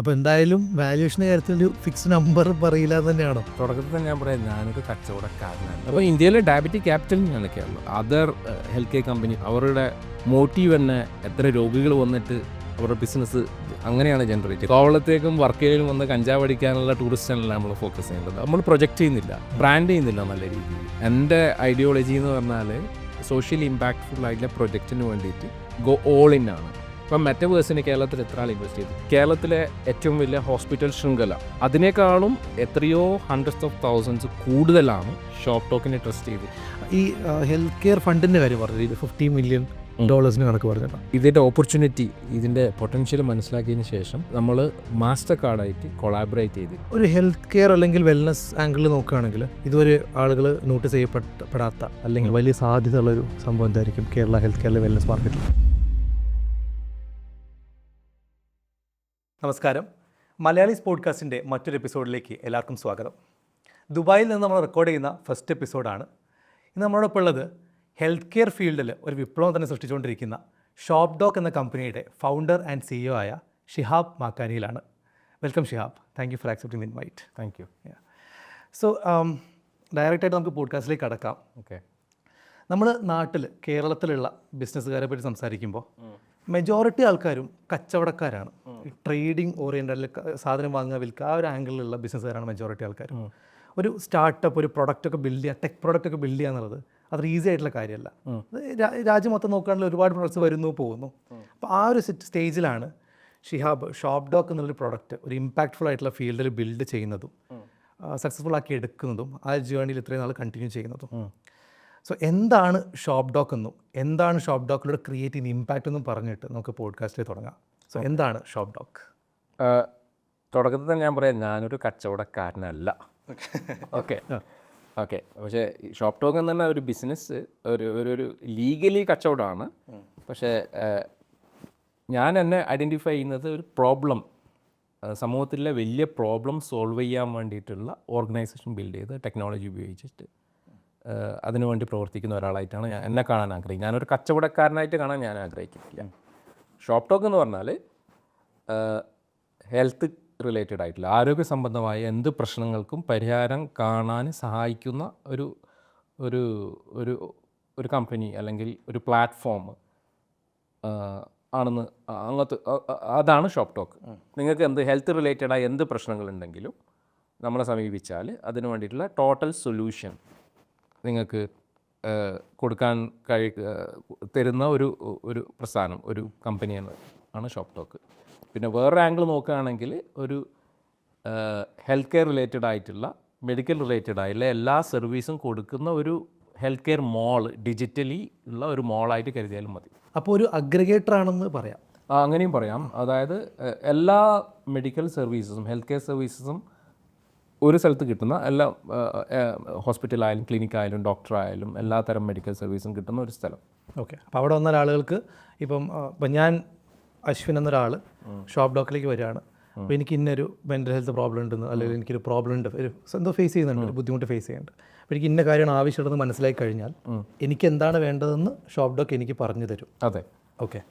അപ്പോൾ എന്തായാലും വാല്യൂഷൻ്റെ കാര്യത്തിൽ ഒരു ഫിക്സ് നമ്പർ പറയില്ല തന്നെയാണോ? തുടക്കത്തിൽ തന്നെ ഞാൻ പറയാം, ഞാനൊരു കച്ചവടക്കാരനാണ്. അപ്പോൾ ഇന്ത്യയിലെ ഡയബറ്റിക് ക്യാപിറ്റൽ ഞാനൊക്കെയാണ്. അതർ ഹെൽത്ത് കെയർ കമ്പനി അവരുടെ മോട്ടീവ് തന്നെ എത്ര രോഗികൾ വന്നിട്ട് അവരുടെ ബിസിനസ് അങ്ങനെയാണ് ജനറേറ്റ്. കോവളത്തേക്കും വർക്കലയിലും വന്ന് കഞ്ചാവ് അടിക്കാനുള്ള ടൂറിസ്റ്റ് ചാനലാണ് നമ്മൾ ഫോക്കസ് ചെയ്യുന്നത്. നമ്മൾ പ്രൊജക്റ്റ് ചെയ്യുന്നില്ല, ബ്രാൻഡ് ചെയ്യുന്നില്ല നല്ല രീതിയിൽ. എൻ്റെ ഐഡിയോളജി എന്ന് പറഞ്ഞാൽ സോഷ്യലി ഇമ്പാക്ട്ഫുൾ ആയിട്ടുള്ള പ്രൊജക്റ്റിന് വേണ്ടിയിട്ട് ഗോ ഓൾ ഇൻ ആണ്. ഇപ്പം മെറ്റവേഴ്സിന് കേരളത്തിൽ എത്ര ആൾ ഇൻവെസ്റ്റ് ചെയ്തു? കേരളത്തിലെ ഏറ്റവും വലിയ ഹോസ്പിറ്റൽ ശൃംഖല അതിനേക്കാളും എത്രയോ ഹൺഡ്രഡ്സ് ഓഫ് തൗസൻഡ്സ് കൂടുതലാണ് ഷോപ്പ് ടോക്കിനെ ട്രസ്റ്റ് ചെയ്ത്. ഈ ഹെൽത്ത് കെയർ ഫണ്ടിൻ്റെ കാര്യം പറഞ്ഞത് ഇത് $50 million കണക്ക് പറഞ്ഞിട്ടാണ്. ഇതിൻ്റെ ഓപ്പർച്യൂണിറ്റി, ഇതിൻ്റെ പൊട്ടൻഷ്യൽ മനസ്സിലാക്കിയതിന് ശേഷം നമ്മൾ മാസ്റ്റർ കാർഡായിട്ട് കൊളാബറേറ്റ് ചെയ്ത് ഒരു ഹെൽത്ത് കെയർ അല്ലെങ്കിൽ വെൽനസ് ആംഗിളിൽ നോക്കുകയാണെങ്കിൽ ഇതുവരെ ആളുകൾ നോട്ടീസ് ചെയ്യപ്പെടാത്ത അല്ലെങ്കിൽ വലിയ സാധ്യതയുള്ളൊരു സംഭവം എന്തായിരിക്കും കേരള ഹെൽത്ത് കെയറിലെ വെൽനസ് മാർക്കറ്റിൽ? നമസ്കാരം, മലയാളീസ് പോഡ്കാസ്റ്റിൻ്റെ മറ്റൊരു എപ്പിസോഡിലേക്ക് എല്ലാവർക്കും സ്വാഗതം. ദുബായിൽ നിന്ന് നമ്മൾ റെക്കോർഡ് ചെയ്യുന്ന ഫസ്റ്റ് എപ്പിസോഡാണ്. ഇന്ന് നമ്മളോടൊപ്പം ഉള്ളത് ഹെൽത്ത് കെയർ ഫീൽഡിൽ ഒരു വിപ്ലവം തന്നെ സൃഷ്ടിച്ചുകൊണ്ടിരിക്കുന്ന ഷോപ്പ് ഡോക്ക് എന്ന കമ്പനിയുടെ ഫൗണ്ടർ ആൻഡ് CEO ആയ ഷിഹാബ് മാക്കാനിയിലാണ്. Welcome Shihab, thank you for accepting the invite. Thank you. So ഡയറക്റ്റായിട്ട് നമുക്ക് പോഡ്കാസ്റ്റിലേക്ക് കടക്കാം. ഓക്കെ. നമ്മൾ കേരളത്തിലുള്ള ബിസിനസ്സുകാരെ പറ്റി സംസാരിക്കുമ്പോൾ മെജോറിറ്റി ആൾക്കാരും കച്ചവടക്കാരാണ്. ഈ ട്രേഡിങ് ഓറിയൻറ്റഡിൽ സാധനം വാങ്ങുക, വിൽക്കുക, ആ ഒരു ആംഗിളിലുള്ള ബിസിനസ്സുകാരാണ് മെജോറിറ്റി ആൾക്കാരും. ഒരു സ്റ്റാർട്ടപ്പ്, ഒരു പ്രൊഡക്റ്റൊക്കെ ബിൽഡ് ചെയ്യുക, ടെക് പ്രൊഡക്റ്റൊക്കെ ബിൽഡ് ചെയ്യുക എന്നുള്ളത് അത്ര ഈസി ആയിട്ടുള്ള കാര്യമല്ല. രാജ്യം മൊത്തം നോക്കുകയാണെങ്കിൽ ഒരുപാട് പ്രൊഡക്ട്സ് വരുന്നു പോകുന്നു. അപ്പോൾ ആ ഒരു സ്റ്റേജിലാണ് ഷിഹാബ് ഷോപ്പ് ഡോക്ക് എന്നുള്ളൊരു പ്രൊഡക്റ്റ് ഒരു ഇമ്പാക്റ്റ്ഫുൾ ആയിട്ടുള്ള ഫീൽഡിൽ ബിൽഡ് ചെയ്യുന്നതും സക്സസ്ഫുൾ ആക്കി എടുക്കുന്നതും ആ ജേർണിയിൽ ഇത്രയും നാൾ കണ്ടിന്യൂ ചെയ്യുന്നതും. സോ എന്താണ് ഷോപ്പ് ഡോക്ക് എന്നും എന്താണ് ഷോപ്പ് ഡോക്കിലൂടെ ക്രിയേറ്റ് ചെയ്യുന്ന ഇമ്പാക്റ്റ് എന്നും പറഞ്ഞിട്ട് നമുക്ക് പോഡ്കാസ്റ്റിൽ തുടങ്ങാം. സോ എന്താണ് ഷോപ്പ് ഡോക്ക്? തുടക്കത്തിൽ തന്നെ ഞാൻ പറയാം, ഞാനൊരു കച്ചവടക്കാരനല്ല. Okay okay. പക്ഷേ ഷോപ്പ് ടോക്ക് എന്ന് പറഞ്ഞാൽ ഒരു ബിസിനസ്, ഒരു ലീഗലി കച്ചവടമാണ്. പക്ഷേ ഞാൻ എന്നെ ഐഡൻറ്റിഫൈ ചെയ്യുന്നത് ഒരു പ്രോബ്ലം, സമൂഹത്തിലെ വലിയ പ്രോബ്ലം സോൾവ് ചെയ്യാൻ വേണ്ടിയിട്ടുള്ള ഓർഗനൈസേഷൻ ബിൽഡ് ചെയ്ത് ടെക്നോളജി ഉപയോഗിച്ചിട്ട് അതിനുവേണ്ടി പ്രവർത്തിക്കുന്ന ഒരാളായിട്ടാണ് എന്നെ കാണാൻ ആഗ്രഹിക്കുന്നത്. ഞാനൊരു കച്ചവടക്കാരനായിട്ട് കാണാൻ ഞാൻ ആഗ്രഹിക്കുന്നില്ല. ഷോപ്പ് ടോക്ക് എന്ന് പറഞ്ഞാൽ ഹെൽത്ത് റിലേറ്റഡ് ആയിട്ടുള്ള ആരോഗ്യ സംബന്ധമായ എന്ത് പ്രശ്നങ്ങൾക്കും പരിഹാരം കാണാൻ സഹായിക്കുന്ന ഒരു ഒരു ഒരു ഒരു കമ്പനി അല്ലെങ്കിൽ ഒരു പ്ലാറ്റ്ഫോം ആണെന്ന് അങ്ങനത്തെ അതാണ് ഷോപ്പ് ടോക്ക്. നിങ്ങൾക്ക് എന്ത് ഹെൽത്ത് റിലേറ്റഡായ എന്ത് പ്രശ്നങ്ങളുണ്ടെങ്കിലും നമ്മളെ സമീപിച്ചാൽ അതിന് വേണ്ടിയിട്ടുള്ള ടോട്ടൽ സൊല്യൂഷൻ നിങ്ങൾക്ക് കൊടുക്കാൻ തരുന്ന ഒരു പ്രസ്ഥാനം, ഒരു കമ്പനിയാണ് ഷോപ്പ് ടോക്ക്. പിന്നെ വേറൊരു ആംഗിൾ നോക്കുകയാണെങ്കിൽ ഒരു ഹെൽത്ത് കെയർ റിലേറ്റഡ് ആയിട്ടുള്ള മെഡിക്കൽ റിലേറ്റഡ് ആയിട്ടുള്ള എല്ലാ സർവീസും കൊടുക്കുന്ന ഒരു ഹെൽത്ത് കെയർ മോൾ, ഡിജിറ്റലി ഉള്ള ഒരു മോളായിട്ട് കരുതിയാലും മതി. അപ്പോൾ ഒരു അഗ്രഗേറ്റർ ആണെന്ന് പറയാം. അങ്ങനെയും പറയാം. അതായത് എല്ലാ മെഡിക്കൽ സർവീസസും ഹെൽത്ത് കെയർ സർവീസസും ഒരു സ്ഥലത്ത് കിട്ടുന്ന എല്ലാ ഹോസ്പിറ്റലായാലും ക്ലിനിക്കായാലും ഡോക്ടറായാലും എല്ലാ തരം മെഡിക്കൽ സർവീസും കിട്ടുന്ന ഒരു സ്ഥലം. ഓക്കെ. അപ്പോൾ അവിടെ വന്നാൽ ആളുകൾക്ക് ഇപ്പം ഞാൻ അശ്വിൻ എന്നൊരാൾ ഷോപ്പ് ഡോക്കിലേക്ക് വരികയാണ്. അപ്പോൾ എനിക്ക് ഇന്നൊരു മെൻ്റൽ ഹെൽത്ത് പ്രോബ്ലം ഉണ്ടെന്ന്, അല്ലെങ്കിൽ എനിക്കൊരു പ്രോബ്ലം ഉണ്ട്, ഒരു എന്തോ ഫേസ് ചെയ്യുന്നുണ്ട്, ഒരു ബുദ്ധിമുട്ട് ഫേസ് ചെയ്യുന്നുണ്ട്. അപ്പോൾ എനിക്ക് ഇന്ന കാര്യമാണ് ആവശ്യമുണ്ടെന്ന് മനസ്സിലാക്കി കഴിഞ്ഞാൽ എനിക്ക് എന്താണ് വേണ്ടതെന്ന് ഷോപ്പ് ഡോക്ക് എനിക്ക് പറഞ്ഞു തരും. അതെ. ഓക്കെ.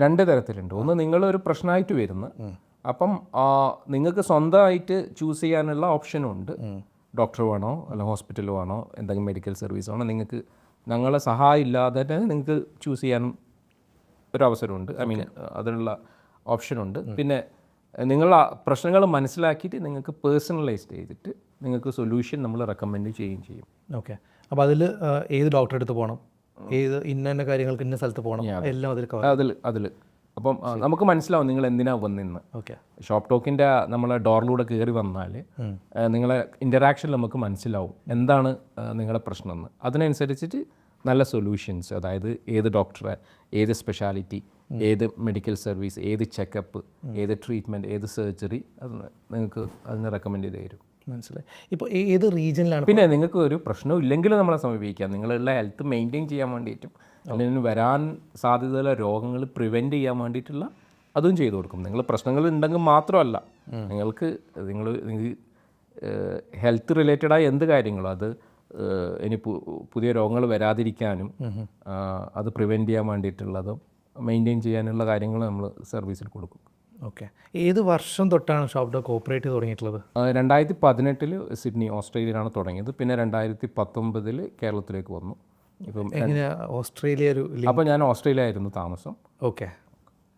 രണ്ട് തരത്തിലുണ്ട്. ഒന്ന്, നിങ്ങളൊരു പ്രശ്നമായിട്ട് വരുന്നു, അപ്പം നിങ്ങൾക്ക് സ്വന്തമായിട്ട് ചൂസ് ചെയ്യാനുള്ള ഓപ്ഷനുണ്ട്. ഡോക്ടർ വേണോ അല്ലെങ്കിൽ ഹോസ്പിറ്റൽ വേണോ എന്തെങ്കിലും മെഡിക്കൽ സർവീസ് വേണോ, നിങ്ങൾക്ക് ഞങ്ങളെ സഹായം ഇല്ലാതെ തന്നെ നിങ്ങൾക്ക് ചൂസ് ചെയ്യാനും ഒരവസരമുണ്ട്. ഐ മീൻ അതിനുള്ള ഓപ്ഷനുണ്ട്. പിന്നെ നിങ്ങൾ പ്രശ്നങ്ങൾ മനസ്സിലാക്കിയിട്ട് നിങ്ങൾക്ക് പേഴ്സണലൈസ്ഡ് ചെയ്തിട്ട് നിങ്ങൾക്ക് സൊല്യൂഷൻ നമ്മൾ റെക്കമെൻഡ് ചെയ്യുകയും ചെയ്യും. ഓക്കെ. അപ്പോൾ അതിൽ ഏത് ഡോക്ടറെ അടുത്ത് പോകണം, ഏത് ഇന്ന കാര്യങ്ങൾക്ക് ഇന്ന സ്ഥലത്ത് പോകണം, എല്ലാം അതിൽ അപ്പം നമുക്ക് മനസ്സിലാവും നിങ്ങൾ എന്തിനാണ് വന്നിന്ന്. ഓക്കെ. ഷോപ്പ് ടോക്കിൻ്റെ നമ്മളെ ഡോറിലൂടെ കയറി വന്നാൽ നിങ്ങളെ ഇൻ്ററാക്ഷനിൽ നമുക്ക് മനസ്സിലാവും എന്താണ് നിങ്ങളുടെ പ്രശ്നം എന്ന്. അതിനനുസരിച്ചിട്ട് നല്ല സൊല്യൂഷൻസ്, അതായത് ഏത് ഡോക്ടറെ, ഏത് സ്പെഷ്യാലിറ്റി, ഏത് മെഡിക്കൽ സർവീസ്, ഏത് ചെക്കപ്പ്, ഏത് ട്രീറ്റ്മെൻറ്റ്, ഏത് സർജറി, അത് നിങ്ങൾക്ക് അതിന് റെക്കമെൻഡ് ചെയ്ത് തരും. മനസ്സിലായി. ഇപ്പോൾ ഏത് റീജിയനിലാണ്? പിന്നെ നിങ്ങൾക്ക് ഒരു പ്രശ്നവും ഇല്ലെങ്കിലും നമ്മളെ സമീപിക്കാം. നിങ്ങളുള്ള ഹെൽത്ത് മെയിൻറ്റെയിൻ ചെയ്യാൻ വേണ്ടിയിട്ടും അല്ലെങ്കിൽ വരാൻ സാധ്യതയുള്ള രോഗങ്ങൾ പ്രിവെൻറ്റ് ചെയ്യാൻ വേണ്ടിയിട്ടുള്ള അതും ചെയ്തു കൊടുക്കും. നിങ്ങൾ പ്രശ്നങ്ങൾ ഉണ്ടെങ്കിൽ മാത്രമല്ല, നിങ്ങൾക്ക് ഹെൽത്ത് റിലേറ്റഡായ എന്ത് കാര്യങ്ങളോ അത് ഇനി പുതിയ രോഗങ്ങൾ വരാതിരിക്കാനും അത് പ്രിവെൻറ്റ് ചെയ്യാൻ വേണ്ടിയിട്ടുള്ളതും മെയിൻറ്റെയിൻ ചെയ്യാനുള്ള കാര്യങ്ങൾ നമ്മൾ സർവീസിൽ കൊടുക്കും. ഓക്കെ. ഏത് വർഷം തൊട്ടാണ് ഷോപ്പ് ഡോക്ക് ഓപ്പറേറ്റ് ചെയ്ത് തുടങ്ങിയിട്ടുള്ളത്? 2018 സിഡ്നി ഓസ്ട്രേലിയയിലാണ് തുടങ്ങിയത്. പിന്നെ 2019 കേരളത്തിലേക്ക് വന്നു. ഇപ്പം എങ്ങനെയാ ഓസ്ട്രേലിയ ഒരു അപ്പോൾ ഞാൻ ഓസ്ട്രേലിയ ആയിരുന്നു താമസം. ഓക്കെ.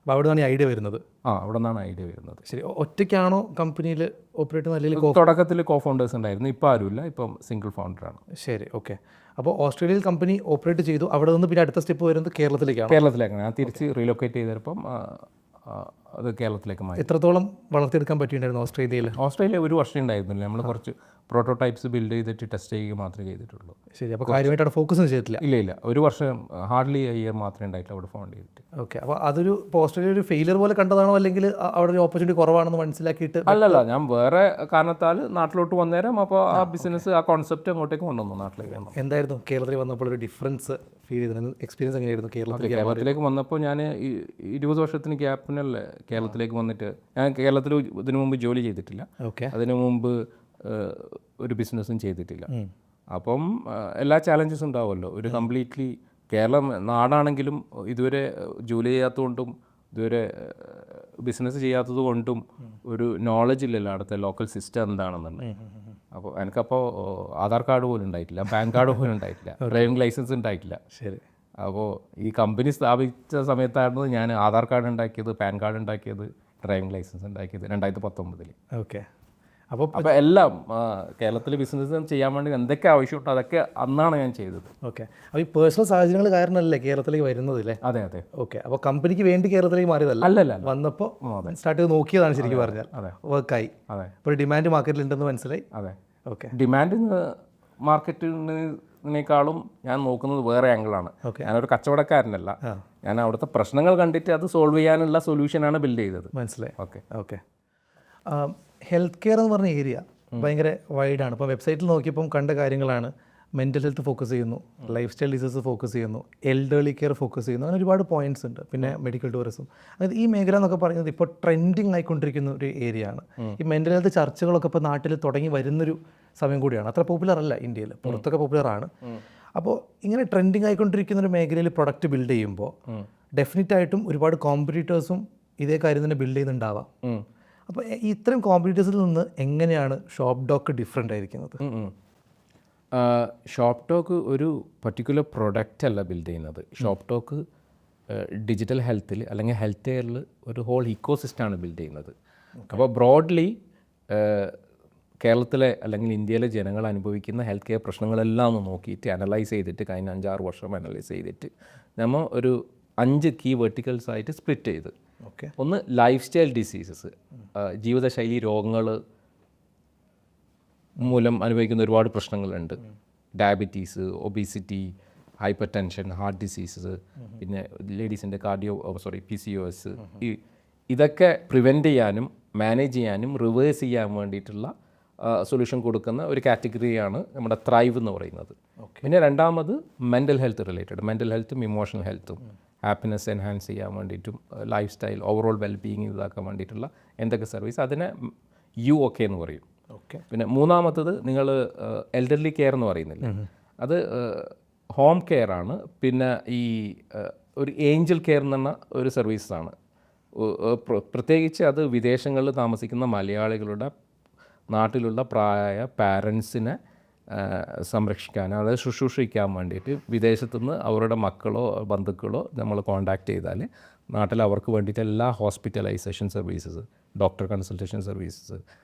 അപ്പോൾ അവിടെ നിന്നാണ് ഈ ഐഡിയ വരുന്നത്? അവിടെ നിന്നാണ് ഐഡിയ വരുന്നത്. ശരി. ഒറ്റയ്ക്കാണോ കമ്പനിയിൽ ഓപ്പറേറ്റ് ചെയ്യുന്നത് അല്ലെങ്കിൽ തുടക്കത്തിൽ കോ ഫൗണ്ടേഴ്സ് ഉണ്ടായിരുന്നു, ഇപ്പോൾ ആരുമില്ല, ഇപ്പം സിംഗിൾ ഫൗണ്ടറാണ്. ശരി. ഓക്കെ. അപ്പോൾ ഓസ്ട്രേലിയയിൽ കമ്പനി ഓപ്പറേറ്റ് ചെയ്തു, അവിടെ നിന്ന് പിന്നെ അടുത്ത സ്റ്റെപ്പ് വരുന്നത് കേരളത്തിലേക്കാണ്? കേരളത്തിലേക്കാണ്. ഞാൻ തിരിച്ച് റീലൊക്കേറ്റ് ചെയ്തപ്പം അത് കേരളത്തിലേക്ക് മാറി. എത്രത്തോളം വളർത്തിയെടുക്കാൻ പറ്റിയിട്ടുണ്ടായിരുന്നു ഓസ്ട്രേലിയയിൽ? ഓസ്ട്രേലിയ ഒരു വർഷം ഉണ്ടായിരുന്നില്ല. നമ്മൾ കുറച്ച് പ്രോട്ടോടൈപ്സ് ബിൽഡ് ചെയ്തിട്ട് ടെസ്റ്റ് ചെയ്യുക മാത്രമേ ചെയ്തിട്ടുള്ളൂ. ശരി. അപ്പോൾ കാര്യമായിട്ട് അവിടെ ഫോക്കസ് ചെയ്തിട്ടില്ല? ഇല്ല, ഒരു വർഷം ഹാർഡ്ലി ഇയർ മാത്രമേ ഉണ്ടായിട്ടില്ല അവിടെ ഫൗണ്ട് ചെയ്തിട്ട്. ഓക്കെ. അപ്പോൾ അതൊരു ഇപ്പോൾ ഓസ്ട്രേലിയ ഒരു ഫെയിലിയർ പോലെ കണ്ടതാണോ, അല്ലെങ്കിൽ അവിടെ ഒരു ഓപ്പർച്യൂണിറ്റി കുറവാണെന്ന് മനസ്സിലാക്കിയിട്ട്? അല്ലല്ല, ഞാൻ വേറെ കാരണത്താൽ നാട്ടിലോട്ട് വന്നേരം അപ്പോൾ ആ ബിസിനസ്, ആ കോൺസെപ്റ്റ് അങ്ങോട്ടേക്ക് കൊണ്ടുവന്നു നാട്ടിലേക്ക് വന്നു. എന്തായിരുന്നു കേരളത്തിൽ വന്നപ്പോൾ ഒരു ഡിഫറൻസ് ഫീൽ ചെയ്തത്? എക്സ്പീരിയൻസ് എങ്ങനെയായിരുന്നു കേരളത്തിലേക്ക് വന്നപ്പോൾ? ഞാൻ 20 വർഷത്തിന് ഗ്യാപ്പിനല്ലേ കേരളത്തിലേക്ക് വന്നിട്ട്. ഞാൻ കേരളത്തിൽ ഇതിനു മുമ്പ് ജോലി ചെയ്തിട്ടില്ല. ഓക്കെ. അതിനു മുമ്പ് ഒരു ബിസിനസ്സും ചെയ്തിട്ടില്ല. അപ്പം എല്ലാ ചാലഞ്ചസും ഉണ്ടാവുമല്ലോ. ഒരു കംപ്ലീറ്റ്ലി കേരളം നാടാണെങ്കിലും ഇതുവരെ ജോലി ചെയ്യാത്തതുകൊണ്ടും ഇതുവരെ ബിസിനസ് ചെയ്യാത്തത് കൊണ്ടും ഒരു നോളജ് ഇല്ലല്ലോ അവിടുത്തെ ലോക്കൽ സിസ്റ്റം എന്താണെന്നുണ്ട്. അപ്പോൾ എനിക്കപ്പോൾ ആധാർ കാർഡ് പോലും ഉണ്ടായിട്ടില്ല, പാൻ കാർഡ് പോലും ഉണ്ടായിട്ടില്ല, ഡ്രൈവിംഗ് ലൈസൻസ് ഉണ്ടായിട്ടില്ല. ശരി. അപ്പോൾ ഈ കമ്പനി സ്ഥാപിച്ച സമയത്തായിരുന്നു ഞാൻ ആധാർ കാർഡ് ഉണ്ടാക്കിയത്, പാൻ കാർഡ് ഉണ്ടാക്കിയത്, ഡ്രൈവിംഗ് ലൈസൻസ് ഉണ്ടാക്കിയത് 2019. ഓക്കെ. അപ്പോൾ എല്ലാം കേരളത്തിൽ ബിസിനസ് ചെയ്യാൻ വേണ്ടി എന്തൊക്കെ ആവശ്യമുണ്ടോ അതൊക്കെ അന്നാണ് ഞാൻ ചെയ്തത്. ഓക്കെ. അപ്പോൾ ഈ പേഴ്സണൽ സാഹചര്യങ്ങൾ കാരണമല്ലേ കേരളത്തിലേക്ക് വരുന്നത് അല്ലേ? അതെ അതെ. ഓക്കെ. അപ്പോൾ കമ്പനിക്ക് വേണ്ടി കേരളത്തിലേക്ക് മാറിയതല്ല? അല്ലല്ല, വന്നപ്പോൾ സ്റ്റാർട്ട് ചെയ്ത് നോക്കിയതാണ് ശരിക്കും പറഞ്ഞാൽ. അതെ. വർക്കായി. അതെ. ഇപ്പോൾ ഡിമാൻഡ് മാർക്കറ്റിൽ ഉണ്ടെന്ന് മനസ്സിലായി. അതെ. ഓക്കെ. ഡിമാൻഡ് മാർക്കറ്റിനേക്കാളും ഞാൻ നോക്കുന്നത് വേറെ ആംഗിളാണ്. ഞാനൊരു കച്ചവടക്കാരനല്ല. ഞാൻ അവിടുത്തെ പ്രശ്നങ്ങൾ കണ്ടിട്ട് അത് സോൾവ് ചെയ്യാനുള്ള സൊല്യൂഷനാണ് ബിൽഡ് ചെയ്തത്. മനസ്സിലായി. ഓക്കെ. ഓക്കെ. ഹെൽത്ത് കെയർ എന്ന് പറഞ്ഞ ഏരിയ ഭയങ്കര വൈഡാണ്. ഇപ്പോൾ വെബ്സൈറ്റിൽ നോക്കിയപ്പം കണ്ട കാര്യങ്ങളാണ്. മെൻ്റൽ ഹെൽത്ത് ഫോക്കസ് ചെയ്യുന്നു, ലൈഫ് സ്റ്റൈൽ ഡിസീസ് ഫോക്കസ് ചെയ്യുന്നു, എൽഡർലി കെയർ ഫോക്കസ് ചെയ്യുന്നു, അങ്ങനെ ഒരുപാട് പോയിന്റ്സ് ഉണ്ട്. പിന്നെ മെഡിക്കൽ ടൂറിസം. അതായത് ഈ മേഖല എന്നൊക്കെ പറയുന്നത് ഇപ്പോൾ ട്രെൻഡിങ് ആയിക്കൊണ്ടിരിക്കുന്ന ഒരു ഏരിയ ആണ്. ഈ മെൻ്റൽ ഹെൽത്ത് ചർച്ചകളൊക്കെ ഇപ്പോൾ നാട്ടിൽ തുടങ്ങി വരുന്നൊരു സമയം കൂടിയാണ്. അത്ര പോപ്പുലർ അല്ല ഇന്ത്യയിൽ, പുറത്തൊക്കെ പോപ്പുലർ ആണ്. അപ്പോൾ ഇങ്ങനെ ട്രെൻഡിങ് ആയിക്കൊണ്ടിരിക്കുന്ന ഒരു മേഖലയിൽ പ്രൊഡക്റ്റ് ബിൽഡ് ചെയ്യുമ്പോൾ ഡെഫിനറ്റ് ആയിട്ടും ഒരുപാട് കോമ്പറ്റീറ്റേഴ്സും ഇതേ കാര്യം തന്നെ ബിൽഡ് ചെയ്യുന്നുണ്ടാവാം. അപ്പോൾ ഇത്രയും കോമ്പറ്റീറ്റേഴ്സിൽ നിന്ന് എങ്ങനെയാണ് ഷോപ്പ് ഡോക്ക് ഡിഫറെൻ്റ് ആയിരിക്കുന്നത്? ഷോപ്പ് ടോക്ക് ഒരു പർട്ടിക്കുലർ പ്രൊഡക്റ്റ് അല്ല ബിൽഡ് ചെയ്യുന്നത്. ഷോപ്പ് ടോക്ക് ഡിജിറ്റൽ ഹെൽത്തിൽ അല്ലെങ്കിൽ ഹെൽത്ത് കെയറിൽ ഒരു ഹോൾ ഇക്കോ സിസ്റ്റമാണ് ബിൽഡ് ചെയ്യുന്നത്. അപ്പോൾ ബ്രോഡ്ലി കേരളത്തിലെ അല്ലെങ്കിൽ ഇന്ത്യയിലെ ജനങ്ങൾ അനുഭവിക്കുന്ന ഹെൽത്ത് കെയർ പ്രശ്നങ്ങളെല്ലാം ഒന്ന് നോക്കിയിട്ട് അനലൈസ് ചെയ്തിട്ട് കഴിഞ്ഞ 5-6 വർഷം അനലൈസ് ചെയ്തിട്ട് നമ്മൾ ഒരു 5 കീ വെർട്ടിക്കൽസ് ആയിട്ട് സ്പ്ലിറ്റ് ചെയ്ത്. ഓക്കെ. ഒന്ന് ലൈഫ് സ്റ്റൈൽ ഡിസീസസ്, ജീവിതശൈലി രോഗങ്ങൾ മൂലം അനുഭവിക്കുന്ന ഒരുപാട് പ്രശ്നങ്ങളുണ്ട്. Diabetes, obesity, hyper tension, heart diseases, പിന്നെ ലേഡീസിൻ്റെ PCOS, ഇതൊക്കെ പ്രിവെൻറ്റ് ചെയ്യാനും മാനേജ് ചെയ്യാനും റിവേഴ്സ് ചെയ്യാൻ വേണ്ടിയിട്ടുള്ള സൊല്യൂഷൻ കൊടുക്കുന്ന ഒരു കാറ്റഗറിയാണ് നമ്മുടെ ത്രൈവ് എന്ന് പറയുന്നത്. പിന്നെ രണ്ടാമത് മെൻ്റൽ ഹെൽത്ത് റിലേറ്റഡ്, മെൻ്റൽ ഹെൽത്തും ഇമോഷണൽ ഹെൽത്തും ഹാപ്പിനെസ് എൻഹാൻസ് ചെയ്യാൻ വേണ്ടിയിട്ടും ലൈഫ് സ്റ്റൈൽ ഓവറോൾ വെൽബീയിങ് ഇതാക്കാൻ വേണ്ടിയിട്ടുള്ള എന്തൊക്കെ സർവീസ്, അതിനെ UK എന്ന് പറയും. ഓക്കെ. പിന്നെ മൂന്നാമത്തത് നിങ്ങൾ എൽഡർലി കെയർ എന്ന് പറയുന്നില്ല, അത് ഹോം കെയർ ആണ്. പിന്നെ ഈ ഒരു ഏഞ്ചൽ കെയർ എന്ന് പറഞ്ഞ ഒരു സർവീസാണ്. പ്രത്യേകിച്ച് അത് വിദേശങ്ങളിൽ താമസിക്കുന്ന മലയാളികളുടെ നാട്ടിലുള്ള പ്രായമായ പാരൻസിനെ സംരക്ഷിക്കാൻ, അതായത് ശുശ്രൂഷിക്കാൻ വേണ്ടിയിട്ട് വിദേശത്തുനിന്ന് അവരുടെ മക്കളോ ബന്ധുക്കളോ നമ്മൾ കോൺടാക്റ്റ് ചെയ്താൽ നാട്ടിൽ അവർക്ക് വേണ്ടിയിട്ട് എല്ലാ hospitalisation services, doctor consultation services,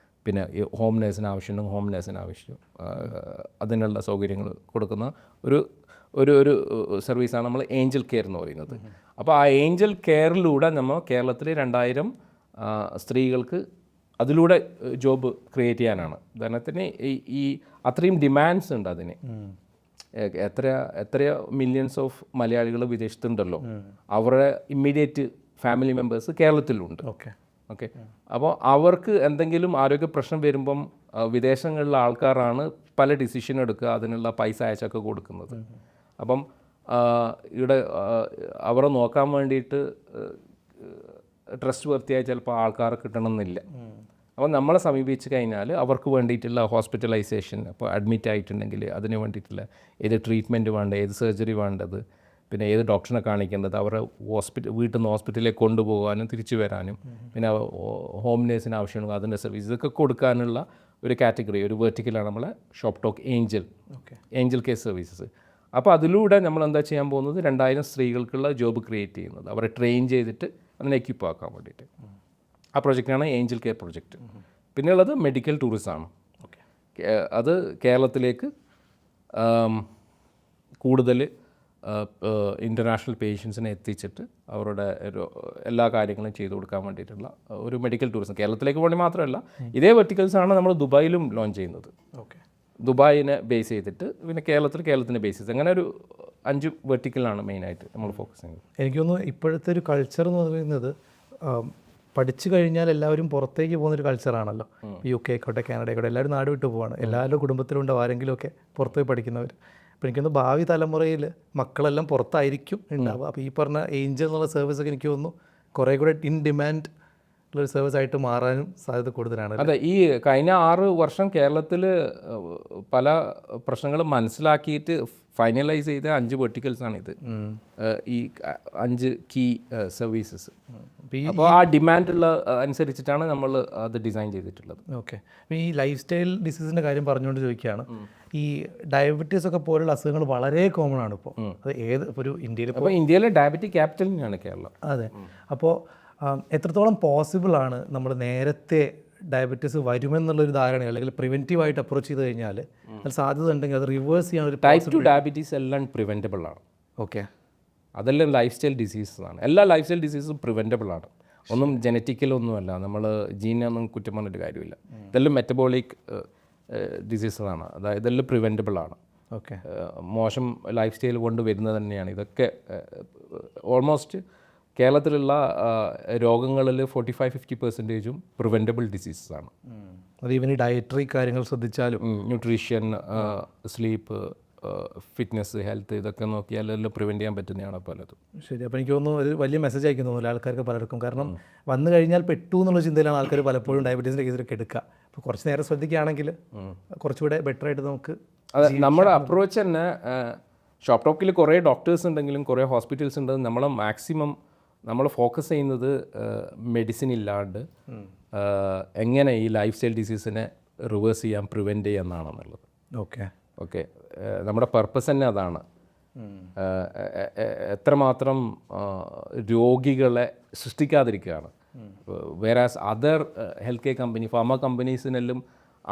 പിന്നെ ഹോം നേഴ്സിന് ആവശ്യമുണ്ടെങ്കിൽ ഹോം നേഴ്സിന് ആവശ്യം, അതിനുള്ള സൗകര്യങ്ങൾ കൊടുക്കുന്ന ഒരു ഒരു ഒരു സർവീസാണ് നമ്മൾ ഏഞ്ചൽ കെയർ എന്ന് പറയുന്നത്. അപ്പോൾ ആ ഏഞ്ചൽ കെയറിലൂടെ നമ്മൾ കേരളത്തിൽ 2000 സ്ത്രീകൾക്ക് അതിലൂടെ ജോബ് ക്രിയേറ്റ് ചെയ്യാനാണ്. ഉദാഹരണത്തിന് ഈ അത്രയും ഡിമാൻഡ്സ് ഉണ്ട് അതിന്. എത്രയോ മില്യൺസ് ഓഫ് മലയാളികൾ വിദേശത്തുണ്ടല്ലോ, അവരുടെ ഇമ്മീഡിയറ്റ് ഫാമിലി മെമ്പേഴ്സ് കേരളത്തിലുണ്ട്. ഓക്കെ. അപ്പോൾ അവർക്ക് എന്തെങ്കിലും ആരോഗ്യ പ്രശ്നം വരുമ്പം വിദേശങ്ങളിലെ ആൾക്കാരാണ് പല ഡിസിഷൻ എടുക്കുക, അതിനുള്ള പൈസ അയച്ചൊക്കെ കൊടുക്കുന്നത്. അപ്പം ഇവിടെ അവരെ നോക്കാൻ വേണ്ടിയിട്ട് ട്രസ്റ്റ് വർത്തിയായി ചിലപ്പോൾ ആൾക്കാരെ കിട്ടണമെന്നില്ല. അപ്പോൾ നമ്മളെ സമീപിച്ച് കഴിഞ്ഞാൽ അവർക്ക് വേണ്ടിയിട്ടുള്ള ഹോസ്പിറ്റലൈസേഷൻ, അപ്പോൾ അഡ്മിറ്റ് ആയിട്ടുണ്ടെങ്കിൽ അതിന് വേണ്ടിയിട്ടുള്ള ഏത് ട്രീറ്റ്മെൻറ്റ് വേണ്ടത്, ഏത് സർജറി വേണ്ടത്, പിന്നെ ഏത് ഡോക്ടറിനെ കാണിക്കേണ്ടത്, അവരെ വീട്ടിൽ നിന്ന് ഹോസ്പിറ്റലിലേക്ക് കൊണ്ടുപോകാനും തിരിച്ചു വരാനും, പിന്നെ ഹോം നേഴ്സിന് ആവശ്യമുണ്ടെങ്കിൽ അതിൻ്റെ സർവീസ് ഇതൊക്കെ കൊടുക്കാനുള്ള ഒരു കാറ്റഗറി, ഒരു വെർട്ടിക്കലാണ് നമ്മളെ shop talk Angel care services. അപ്പോൾ അതിലൂടെ നമ്മൾ എന്താ ചെയ്യാൻ പോകുന്നത്, 2000 സ്ത്രീകൾക്കുള്ള ജോബ് ക്രിയേറ്റ് ചെയ്യുന്നത്, അവരെ ട്രെയിൻ ചെയ്തിട്ട് അതിനെ എക്യുപ്പ് ആക്കാൻ വേണ്ടിയിട്ട്. ആ പ്രൊജക്റ്റാണ് ഏഞ്ചൽ കെയർ പ്രൊജക്റ്റ്. പിന്നെയുള്ളത് മെഡിക്കൽ ടൂറിസമാണ്. അത് കേരളത്തിലേക്ക് കൂടുതൽ ഇൻ്റർനാഷണൽ പേഷ്യൻസിനെ എത്തിച്ചിട്ട് അവരുടെ എല്ലാ കാര്യങ്ങളും ചെയ്തു കൊടുക്കാൻ വേണ്ടിയിട്ടുള്ള ഒരു മെഡിക്കൽ ടൂറിസം. കേരളത്തിലേക്ക് വേണ്ടി മാത്രമല്ല, ഇതേ വെർട്ടിക്കൽസാണ് നമ്മൾ ദുബായിലും ലോഞ്ച് ചെയ്യുന്നത്. ദുബായിനെ ബേസ് ചെയ്തിട്ട് പിന്നെ കേരളത്തിനെ ബേസ് ചെയ്ത് അങ്ങനെ ഒരു 5 വെർട്ടിക്കലാണ് മെയിനായിട്ട് നമ്മൾ ഫോക്കസ് ചെയ്യുന്നത്. എനിക്ക് തോന്നുന്നു ഇപ്പോഴത്തെ ഒരു കൾച്ചർ എന്ന് പറയുന്നത് പഠിച്ചു കഴിഞ്ഞാൽ എല്ലാവരും പുറത്തേക്ക് പോകുന്നൊരു കൾച്ചറാണല്ലോ. UK ആയിക്കോട്ടെ, കാനഡ ആയിക്കോട്ടെ, എല്ലാവരും നാട് വിട്ട് പോവാണ്. എല്ലാവരുടെ കുടുംബത്തിലുണ്ട് ആരെങ്കിലുമൊക്കെ പുറത്ത് പോയി പഠിക്കുന്നവർ. അപ്പോൾ എനിക്കൊന്ന് ഭാവി തലമുറയിൽ മക്കളെല്ലാം പുറത്തായിരിക്കും ഉണ്ടാവുക. അപ്പോൾ ഈ പറഞ്ഞ ഏഞ്ചൽ എന്നുള്ള സർവീസൊക്കെ എനിക്ക് തോന്നുന്നു കുറേ കൂടെ ഇൻ ഡിമാൻഡ് ഉള്ളൊരു സർവീസ് ആയിട്ട് മാറാനും സാധ്യത കൂടുതലാണ്. അതെ, ഈ കഴിഞ്ഞ 6 വർഷം കേരളത്തിൽ പല പ്രശ്നങ്ങളും മനസ്സിലാക്കിയിട്ട് ഫൈനലൈസ് ചെയ്ത 5 വെർട്ടിക്കൽസാണിത്, ഈ 5 കീ സർവീസസ്. അപ്പോൾ ആ ഡിമാൻഡുള്ള അനുസരിച്ചിട്ടാണ് നമ്മൾ അത് ഡിസൈൻ ചെയ്തിട്ടുള്ളത്. ഓക്കെ. അപ്പോൾ ഈ ലൈഫ് സ്റ്റൈൽ ഡിസീസിൻ്റെ കാര്യം പറഞ്ഞുകൊണ്ട് ചോദിക്കുകയാണ്, ഈ ഡയബറ്റീസ് ഒക്കെ പോലുള്ള അസുഖങ്ങൾ വളരെ കോമൺ ആണ് ഇപ്പോൾ. അത് ഏത് ഒരു ഇന്ത്യയിലെ ഡയബറ്റിക് ക്യാപിറ്റൽ തന്നെയാണ് കേരളം. അതെ. അപ്പോൾ എത്രത്തോളം പോസിബിൾ ആണ് നമ്മൾ നേരത്തെ ഡയബറ്റീസ് വരുമെന്നുള്ളൊരു ധാരണ, അല്ലെങ്കിൽ പ്രിവെൻറ്റീവായിട്ട് അപ്രോച്ച് ചെയ്ത് കഴിഞ്ഞാൽ അത് സാധ്യത ഉണ്ടെങ്കിൽ അത് റിവേഴ്സ് ചെയ്യാൻ ഒരു ടൈപ്പ് 2 ഡയബറ്റീസ് എല്ലാം പ്രിവെൻറ്റബിൾ ആണ്. ഓക്കെ. അതെല്ലാം ലൈഫ് സ്റ്റൈൽ ഡിസീസസ് ആണ്. എല്ലാ ലൈഫ് സ്റ്റൈൽ ഡിസീസും പ്രിവെൻറ്റബിൾ ആണ്. ഒന്നും ജനറ്റിക്കലൊന്നുമല്ല, നമ്മൾ ജീനൊന്നും കുറ്റം പറഞ്ഞിട്ട് കാര്യമില്ല. ഇതെല്ലാം മെറ്റബോളിക് ഡിസീസസാണ്. അതായത് ഇതെല്ലാം പ്രിവെൻറ്റബിൾ ആണ്. ഓക്കെ. മോശം ലൈഫ് സ്റ്റൈൽ കൊണ്ട് വരുന്നത് തന്നെയാണ് ഇതൊക്കെ. ഓൾമോസ്റ്റ് കേരളത്തിലുള്ള രോഗങ്ങളിൽ 45-50% പ്രിവെൻറ്റബിൾ ഡിസീസസ് ആണ്. അത് ഈവൻ ഈ ഡയറ്ററി കാര്യങ്ങൾ ശ്രദ്ധിച്ചാലും, ന്യൂട്രീഷൻ, സ്ലീപ്പ്, ഫിറ്റ്നസ്, ഹെൽത്ത്, ഇതൊക്കെ നോക്കിയാൽ എല്ലാം പ്രിവെൻറ്റ് ചെയ്യാൻ പറ്റുന്നതാണ് പലതും. ശരി. അപ്പോൾ എനിക്ക് തോന്നുന്നു ഒരു വലിയ മെസ്സേജ് അയക്കുന്നു തോന്നുന്നു ആൾക്കാർക്ക് പലർക്കും. കാരണം വന്നു കഴിഞ്ഞാൽ പെട്ടു എന്നുള്ള ചിന്തയിലാണ് ആൾക്കാർ പലപ്പോഴും ഡയബറ്റീസിൻ്റെ കേസിലൊക്കെ എടുക്കുക. അപ്പോൾ കുറച്ച് നേരം ശ്രദ്ധിക്കുകയാണെങ്കിൽ കുറച്ചുകൂടെ ബെറ്റർ ആയിട്ട് നമുക്ക്. അതെ, നമ്മുടെ അപ്രോച്ച് തന്നെ ഷോപ്പ് ടോക്കിൽ കുറേ ഡോക്ടേഴ്സ് ഉണ്ടെങ്കിലും കുറേ ഹോസ്പിറ്റൽസ് ഉണ്ട്. നമ്മൾ ഫോക്കസ് ചെയ്യുന്നത് മെഡിസിൻ ഇല്ലാണ്ട് എങ്ങനെ ഈ ലൈഫ് സ്റ്റൈൽ ഡിസീസിനെ റിവേഴ്സ് ചെയ്യാൻ, പ്രിവെൻറ്റ് ചെയ്യുക എന്നാണെന്നുള്ളത്. ഓക്കെ. നമ്മുടെ പർപ്പസ് തന്നെ അതാണ്. എത്രമാത്രം രോഗികളെ സൃഷ്ടിക്കാതിരിക്കുകയാണ്. Whereas other health care company, pharma കമ്പനീസിനെല്ലാം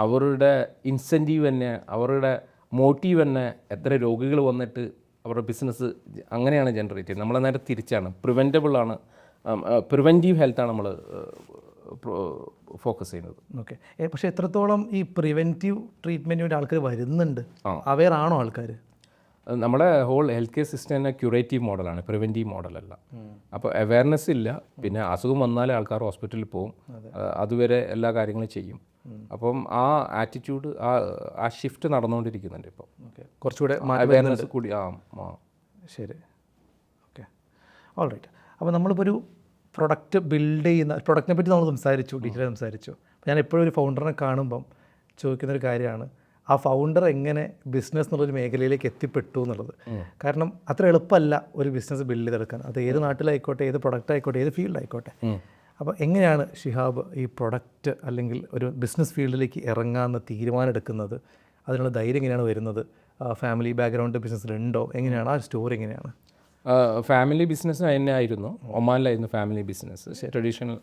അവരുടെ ഇൻസെൻറ്റീവ് തന്നെ, അവരുടെ മോട്ടീവ് തന്നെ എത്ര രോഗികൾ വന്നിട്ട് അവരുടെ ബിസിനസ് അങ്ങനെയാണ് ജനറേറ്റ് ചെയ്യുന്നത്. നമ്മൾ നേരെ തിരിച്ചാണ്, പ്രിവെൻറ്റബിളാണ്, പ്രിവെൻറ്റീവ് ഹെൽത്താണ് നമ്മൾ ഫോക്കസ് ചെയ്യുന്നത്. ഓക്കെ. പക്ഷേ എത്രത്തോളം ഈ പ്രിവെൻറ്റീവ് ട്രീറ്റ്മെൻറ്റിന് വേണ്ടി ആൾക്കാർ വരുന്നുണ്ട്, അവെയർ ആണോ ആൾക്കാർ? നമ്മുടെ ഹോൾ ഹെൽത്ത് കെയർ സിസ്റ്റം തന്നെ ക്യൂറേറ്റീവ് മോഡലാണ്, പ്രിവെൻറ്റീവ് മോഡലല്ല. അപ്പോൾ അവയർനെസ് ഇല്ല. പിന്നെ അസുഖം വന്നാലേ ആൾക്കാർ ഹോസ്പിറ്റലിൽ പോകും, അതുവരെ എല്ലാ കാര്യങ്ങളും ചെയ്യും. അപ്പം ആ ആറ്റിറ്റ്യൂഡ്, ആ ഷിഫ്റ്റ് നടന്നുകൊണ്ടിരിക്കുന്നുണ്ട് ഇപ്പോൾ. കുറച്ചുകൂടെ അവയർനെസ് കൂടി. ശരി. Okay, all right. അപ്പോൾ നമ്മളിപ്പോൾ ഒരു പ്രൊഡക്റ്റ് ബിൽഡ് ചെയ്യുന്ന, പ്രൊഡക്റ്റിനെ പറ്റി നമ്മൾ സംസാരിച്ചു, ഡീറ്റെയിൽ സംസാരിച്ചു. ഞാൻ എപ്പോഴും ഒരു ഫൗണ്ടറിനെ കാണുമ്പം ചോദിക്കുന്നൊരു കാര്യമാണ്, ആ ഫൗണ്ടർ എങ്ങനെ ബിസിനസ് എന്നുള്ളൊരു മേഖലയിലേക്ക് എത്തിപ്പെട്ടു എന്നുള്ളത്. കാരണം അത്ര എളുപ്പമല്ല ഒരു ബിസിനസ് ബിൽഡ് ചെയ്തെടുക്കാൻ. അത് ഏത് നാട്ടിലായിക്കോട്ടെ, ഏത് പ്രൊഡക്റ്റ് ആയിക്കോട്ടെ, ഏത് ഫീൽഡായിക്കോട്ടെ. അപ്പോൾ എങ്ങനെയാണ് ഷിഹാബ് ഈ പ്രൊഡക്റ്റ് അല്ലെങ്കിൽ ഒരു ബിസിനസ് ഫീൽഡിലേക്ക് ഇറങ്ങാമെന്ന് തീരുമാനം എടുക്കുന്നത്? അതിനുള്ള ധൈര്യം എങ്ങനെയാണ് വരുന്നത്? ഫാമിലി ബാക്ക്ഗ്രൗണ്ട് ബിസിനസ്സിലുണ്ടോ? എങ്ങനെയാണ് ആ സ്റ്റോറി? എങ്ങനെയാണ്? ഫാമിലി ബിസിനസ് തന്നെ ആയിരുന്നു. ഒമാനിലായിരുന്നു ഫാമിലി ബിസിനസ്, ട്രഡീഷണൽ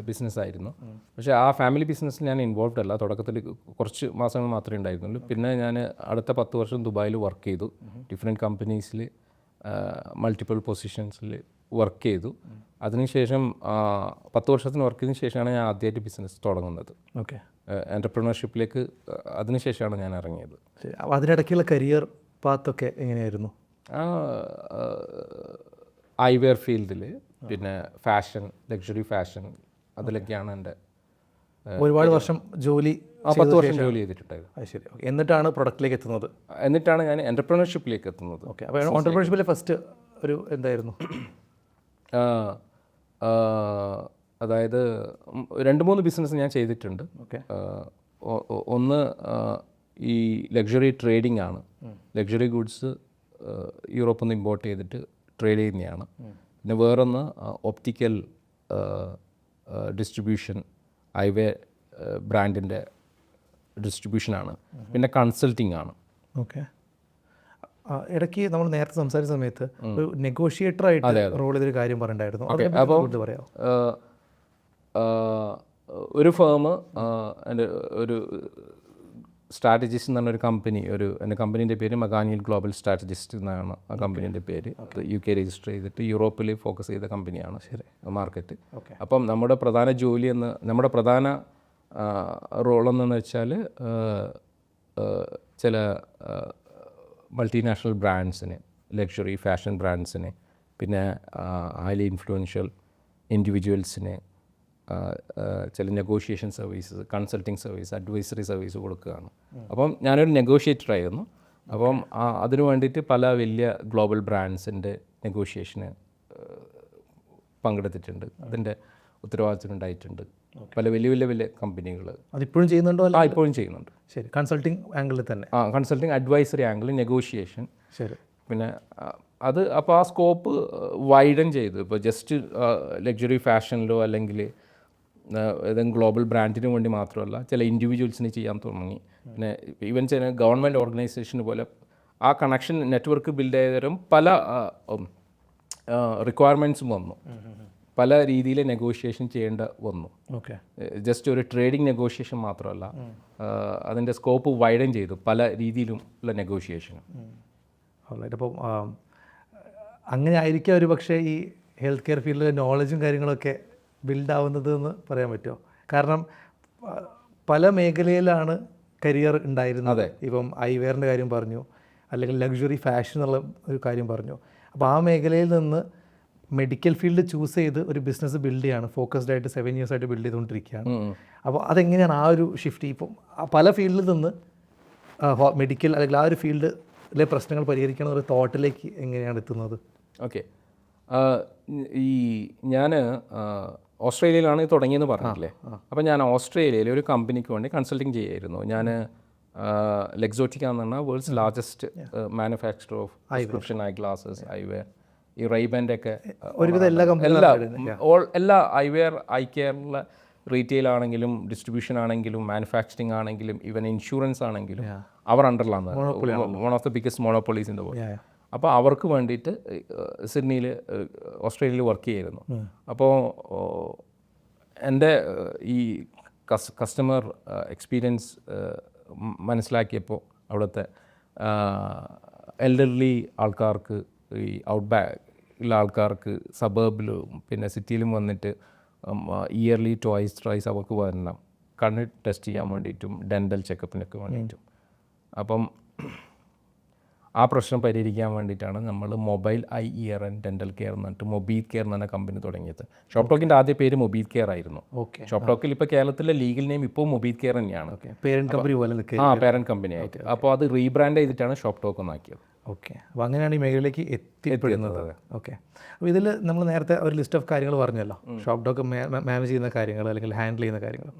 ബിസിനസ്സായിരുന്നു. പക്ഷേ ആ ഫാമിലി ബിസിനസ്സിൽ ഞാൻ ഇൻവോൾവ്ഡ് അല്ല. തുടക്കത്തിൽ കുറച്ച് മാസങ്ങൾ മാത്രമേ ഉണ്ടായിരുന്നുള്ളൂ. പിന്നെ ഞാൻ അടുത്ത 10 വർഷം ദുബായിൽ വർക്ക് ചെയ്തു. ഡിഫറെൻറ്റ് കമ്പനീസിൽ മൾട്ടിപ്പിൾ പൊസിഷൻസിൽ വർക്ക് ചെയ്തു. അതിനുശേഷം 10 വർഷത്തിന് വർക്ക് ചെയ്തതിന് ശേഷമാണ് ഞാൻ ആദ്യമായിട്ട് ബിസിനസ് തുടങ്ങുന്നത്. ഓക്കെ. എൻ്റർപ്രണർഷിപ്പിലേക്ക് അതിനുശേഷമാണ് ഞാൻ ഇറങ്ങിയത്. അതിനിടയ്ക്കുള്ള കരിയർ പാത്തൊക്കെ എങ്ങനെയായിരുന്നു? ഐവെയർ ഫീൽഡിൽ, പിന്നെ ഫാഷൻ, ലക്ഷറി ഫാഷൻ, അതിലൊക്കെയാണ് എൻ്റെ ഒരുപാട് വർഷം ജോലി. 10 വർഷം ജോലി ചെയ്തിട്ടുണ്ടായിരുന്നു. അത് ശരി. ഓക്കെ. എന്നിട്ടാണ് പ്രൊഡക്റ്റിലേക്ക് എത്തുന്നത്? എന്നിട്ടാണ് ഞാൻ എൻ്റർപ്രണർഷിപ്പിലേക്ക് എത്തുന്നത്. ഓക്കെ. അപ്പോൾ എൻ്റർപ്രണർഷിപ്പിലെ ഫസ്റ്റ് ഒരു എന്തായിരുന്നു? അതായത് 2-3 ബിസിനസ് ഞാൻ ചെയ്തിട്ടുണ്ട്. ഓക്കെ. ഒന്ന് ഈ ലക്ഷറി ട്രേഡിംഗ് ആണ്. ലക്ഷറി ഗുഡ്സ് യൂറോപ്പിൽ നിന്ന് ഇമ്പോർട്ട് ചെയ്തിട്ട് ട്രേഡ് ചെയ്യുന്നതാണ്. പിന്നെ വേറൊന്ന് ഒപ്റ്റിക്കൽ ഡിസ്ട്രിബ്യൂഷൻ, ഐവേ ബ്രാൻഡിൻ്റെ ഡിസ്ട്രിബ്യൂഷനാണ്. പിന്നെ കൺസൾട്ടിങ് ആണ്. ഓക്കെ. ഇടയ്ക്ക് നമ്മൾ നേരത്തെ സംസാരിച്ച സമയത്ത് ഒരു നെഗോഷിയേറ്റർ ആയിട്ട് റോൾ ചെയ്തൊരു കാര്യം പറയണ്ടായിരുന്നു. അപ്പോൾ പറയാമോ? ഒരു ഫേം, എൻ്റെ ഒരു സ്ട്രാറ്റജിസ്റ്റ് എന്ന് പറഞ്ഞൊരു കമ്പനി, എൻ്റെ കമ്പനീൻ്റെ പേര് മഗാനിയൽ ഗ്ലോബൽ സ്ട്രാറ്റജിസ്റ്റ് എന്നാണ് ആ കമ്പനീൻ്റെ പേര്. UK രജിസ്റ്റർ ചെയ്തിട്ട് യൂറോപ്പിൽ ഫോക്കസ് ചെയ്ത കമ്പനിയാണ്. ശരി, മാർക്കറ്റ്. അപ്പം നമ്മുടെ പ്രധാന റോളെന്ന് വെച്ചാൽ ചില മൾട്ടിനാഷണൽ ബ്രാൻഡ്സിനെ, ലക്ഷറി ഫാഷൻ ബ്രാൻഡ്സിനെ, പിന്നെ ഹൈലി ഇൻഫ്ലുവൻഷ്യൽ ഇൻഡിവിജ്വൽസിനെ ചില negotiation services, consulting service, advisory service കൊടുക്കുകയാണ്. അപ്പം ഞാനൊരു നെഗോഷിയേറ്റർ ആയിരുന്നു. അപ്പം അതിനു വേണ്ടിയിട്ട് പല വലിയ ഗ്ലോബൽ ബ്രാൻഡ്സിൻ്റെ നെഗോഷിയേഷന് പങ്കെടുത്തിട്ടുണ്ട്. അതിൻ്റെ ഉത്തരവാദിത്വം ഉണ്ടായിട്ടുണ്ട്. പല വലിയ കമ്പനികൾ. അതിപ്പോഴും ചെയ്യുന്നുണ്ടോ? ഇപ്പോഴും ചെയ്യുന്നുണ്ട്. ശരി. കൺസൾട്ടിങ് ആംഗിളിൽ തന്നെ? Consulting, advisory angle, negotiation. ശരി. പിന്നെ അപ്പോൾ ആ സ്കോപ്പ് വൈഡൻ ചെയ്തു. ഇപ്പോൾ ജസ്റ്റ് ലക്ഷറി ഫാഷനിലോ അല്ലെങ്കിൽ ഏതെങ്കിലും ഗ്ലോബൽ ബ്രാൻഡിന് വേണ്ടി മാത്രമല്ല, ചില ഇൻഡിവിജ്വൽസിന് ചെയ്യാൻ തുടങ്ങി. പിന്നെ ഈവൻ ചില ഗവൺമെൻറ് ഓർഗനൈസേഷന് പോലെ ആ കണക്ഷൻ നെറ്റ്വർക്ക് ബിൽഡ് ചെയ്തതരം പല റിക്വയർമെൻറ്റ്സും വന്നു. പല രീതിയിൽ നെഗോഷിയേഷൻ ചെയ്യേണ്ട വന്നു. ഓക്കെ. ജസ്റ്റ് ഒരു ട്രേഡിംഗ് നെഗോഷിയേഷൻ മാത്രമല്ല, അതിൻ്റെ സ്കോപ്പ് വൈഡൻ ചെയ്തു, പല രീതിയിലും ഉള്ള നെഗോഷിയേഷൻ. അപ്പോൾ അങ്ങനെ ആയിരിക്കും ഒരു പക്ഷേ ഈ ഹെൽത്ത് കെയർ ഫീൽഡിലെ നോളജും കാര്യങ്ങളൊക്കെ ബിൽഡ് ആവുന്നത് എന്ന് പറയാൻ പറ്റുമോ? കാരണം പല മേഖലയിലാണ് കരിയർ ഉണ്ടായിരുന്നത്. ഇപ്പം ഐവെയറിൻ്റെ കാര്യം പറഞ്ഞു, അല്ലെങ്കിൽ ലക്ഷറി ഫാഷൻ എന്നുള്ള ഒരു കാര്യം പറഞ്ഞു. അപ്പോൾ ആ മേഖലയിൽ നിന്ന് മെഡിക്കൽ ഫീൽഡ് ചൂസ് ചെയ്ത് ഒരു ബിസിനസ് ബിൽഡ് ചെയ്യാണ്, ഫോക്കസ്ഡ് ആയിട്ട് 7 years ആയിട്ട് ബിൽഡ് ചെയ്തുകൊണ്ടിരിക്കുകയാണ്. അപ്പോൾ അതെങ്ങനെയാണ് ആ ഒരു ഷിഫ്റ്റ്? ഇപ്പം പല ഫീൽഡിൽ നിന്ന് മെഡിക്കൽ അല്ലെങ്കിൽ ആ ഒരു ഫീൽഡിലെ പ്രശ്നങ്ങൾ പരിഹരിക്കണം എന്നൊരു തോട്ടിലേക്ക് എങ്ങനെയാണ് എത്തുന്നത്? ഓക്കെ. ഞാൻ ഓസ്ട്രേലിയയിലാണ് തുടങ്ങിയെന്ന് പറഞ്ഞില്ലേ. അപ്പോൾ ഞാൻ ഓസ്ട്രേലിയയിൽ ഒരു കമ്പനിക്ക് വേണ്ടി കൺസൾട്ടിങ് ചെയ്യായിരുന്നു. ഞാൻ ലെക്സോട്ടിക്ക എന്ന് പറഞ്ഞാൽ world's largest manufacture of prescription eye glasses, eyewear, ഈ റൈബൻ്റെ ഒക്കെ ഒരുവിധം എല്ലാ ഐവെയർ, ഐ കെയറിലെ റീറ്റെയിൽ ആണെങ്കിലും ഡിസ്ട്രിബ്യൂഷൻ ആണെങ്കിലും മാനുഫാക്ചറിങ് ആണെങ്കിലും ഈവൻ ഇൻഷുറൻസ് ആണെങ്കിലും അവർ അണ്ടറിലാണ്. One of the biggest monopolies in the world. അപ്പോൾ അവർക്ക് വേണ്ടിയിട്ട് സിഡ്നിയിൽ, ഓസ്ട്രേലിയയിൽ വർക്ക് ചെയ്യായിരുന്നു. അപ്പോൾ എൻ്റെ ഈ കസ്റ്റമർ എക്സ്പീരിയൻസ് മനസ്സിലാക്കിയപ്പോൾ അവിടുത്തെ എൽഡർലി ആൾക്കാർക്ക്, ഈ ഔട്ട് ബാക്കിലുള്ള ആൾക്കാർക്ക് സബർബിലും പിന്നെ സിറ്റിയിലും വന്നിട്ട് ഇയർലി ട്വൈസ് അവർക്ക് വരണം, കണ്ണ് ടെസ്റ്റ് ചെയ്യാൻ വേണ്ടിയിട്ടും ഡെൻ്റൽ ചെക്കപ്പിനൊക്കെ വേണ്ടിയിട്ടും. അപ്പം ആ പ്രശ്നം പരിഹരിക്കാൻ വേണ്ടിയിട്ടാണ് നമ്മൾ mobile I year and dental care എന്നിട്ട് മൊബീത് കെയർ എന്ന് പറഞ്ഞ കമ്പനി തുടങ്ങിയത്. ഷോപ്പ് ടോക്കിൻ്റെ ആദ്യ പേര് മൊബീത് കെയർ ആയിരുന്നു. ഷോപ്പ് ടോക്കിൽ ഇപ്പോൾ കേരളത്തിലെ ലീഗൽ നെയിം ഇപ്പോൾ മൊബീത് കെയർ തന്നെയാണ്. പേരൻറ് കമ്പനി പോലെ പേരൻറ് കമ്പനി ആയിട്ട്. അപ്പോൾ അത് റീബ്രാൻഡ് ചെയ്തിട്ടാണ് ഷോപ്പ് ടോക്ക് ഒന്നാക്കിയത്. ഓക്കെ. അപ്പോൾ അങ്ങനെയാണ് ഈ മേഖലയിലേക്ക് എത്തിപ്പെടുന്നത്. ഓക്കെ. അപ്പോൾ ഇതിൽ നമ്മൾ നേരത്തെ ഒരു ലിസ്റ്റ് ഓഫ് കാര്യങ്ങൾ പറഞ്ഞല്ലോ, ഷോപ്പ് ടോക്ക് മാനേജ് ചെയ്യുന്ന കാര്യങ്ങൾ അല്ലെങ്കിൽ ഹാൻഡിൽ ചെയ്യുന്ന കാര്യങ്ങൾ.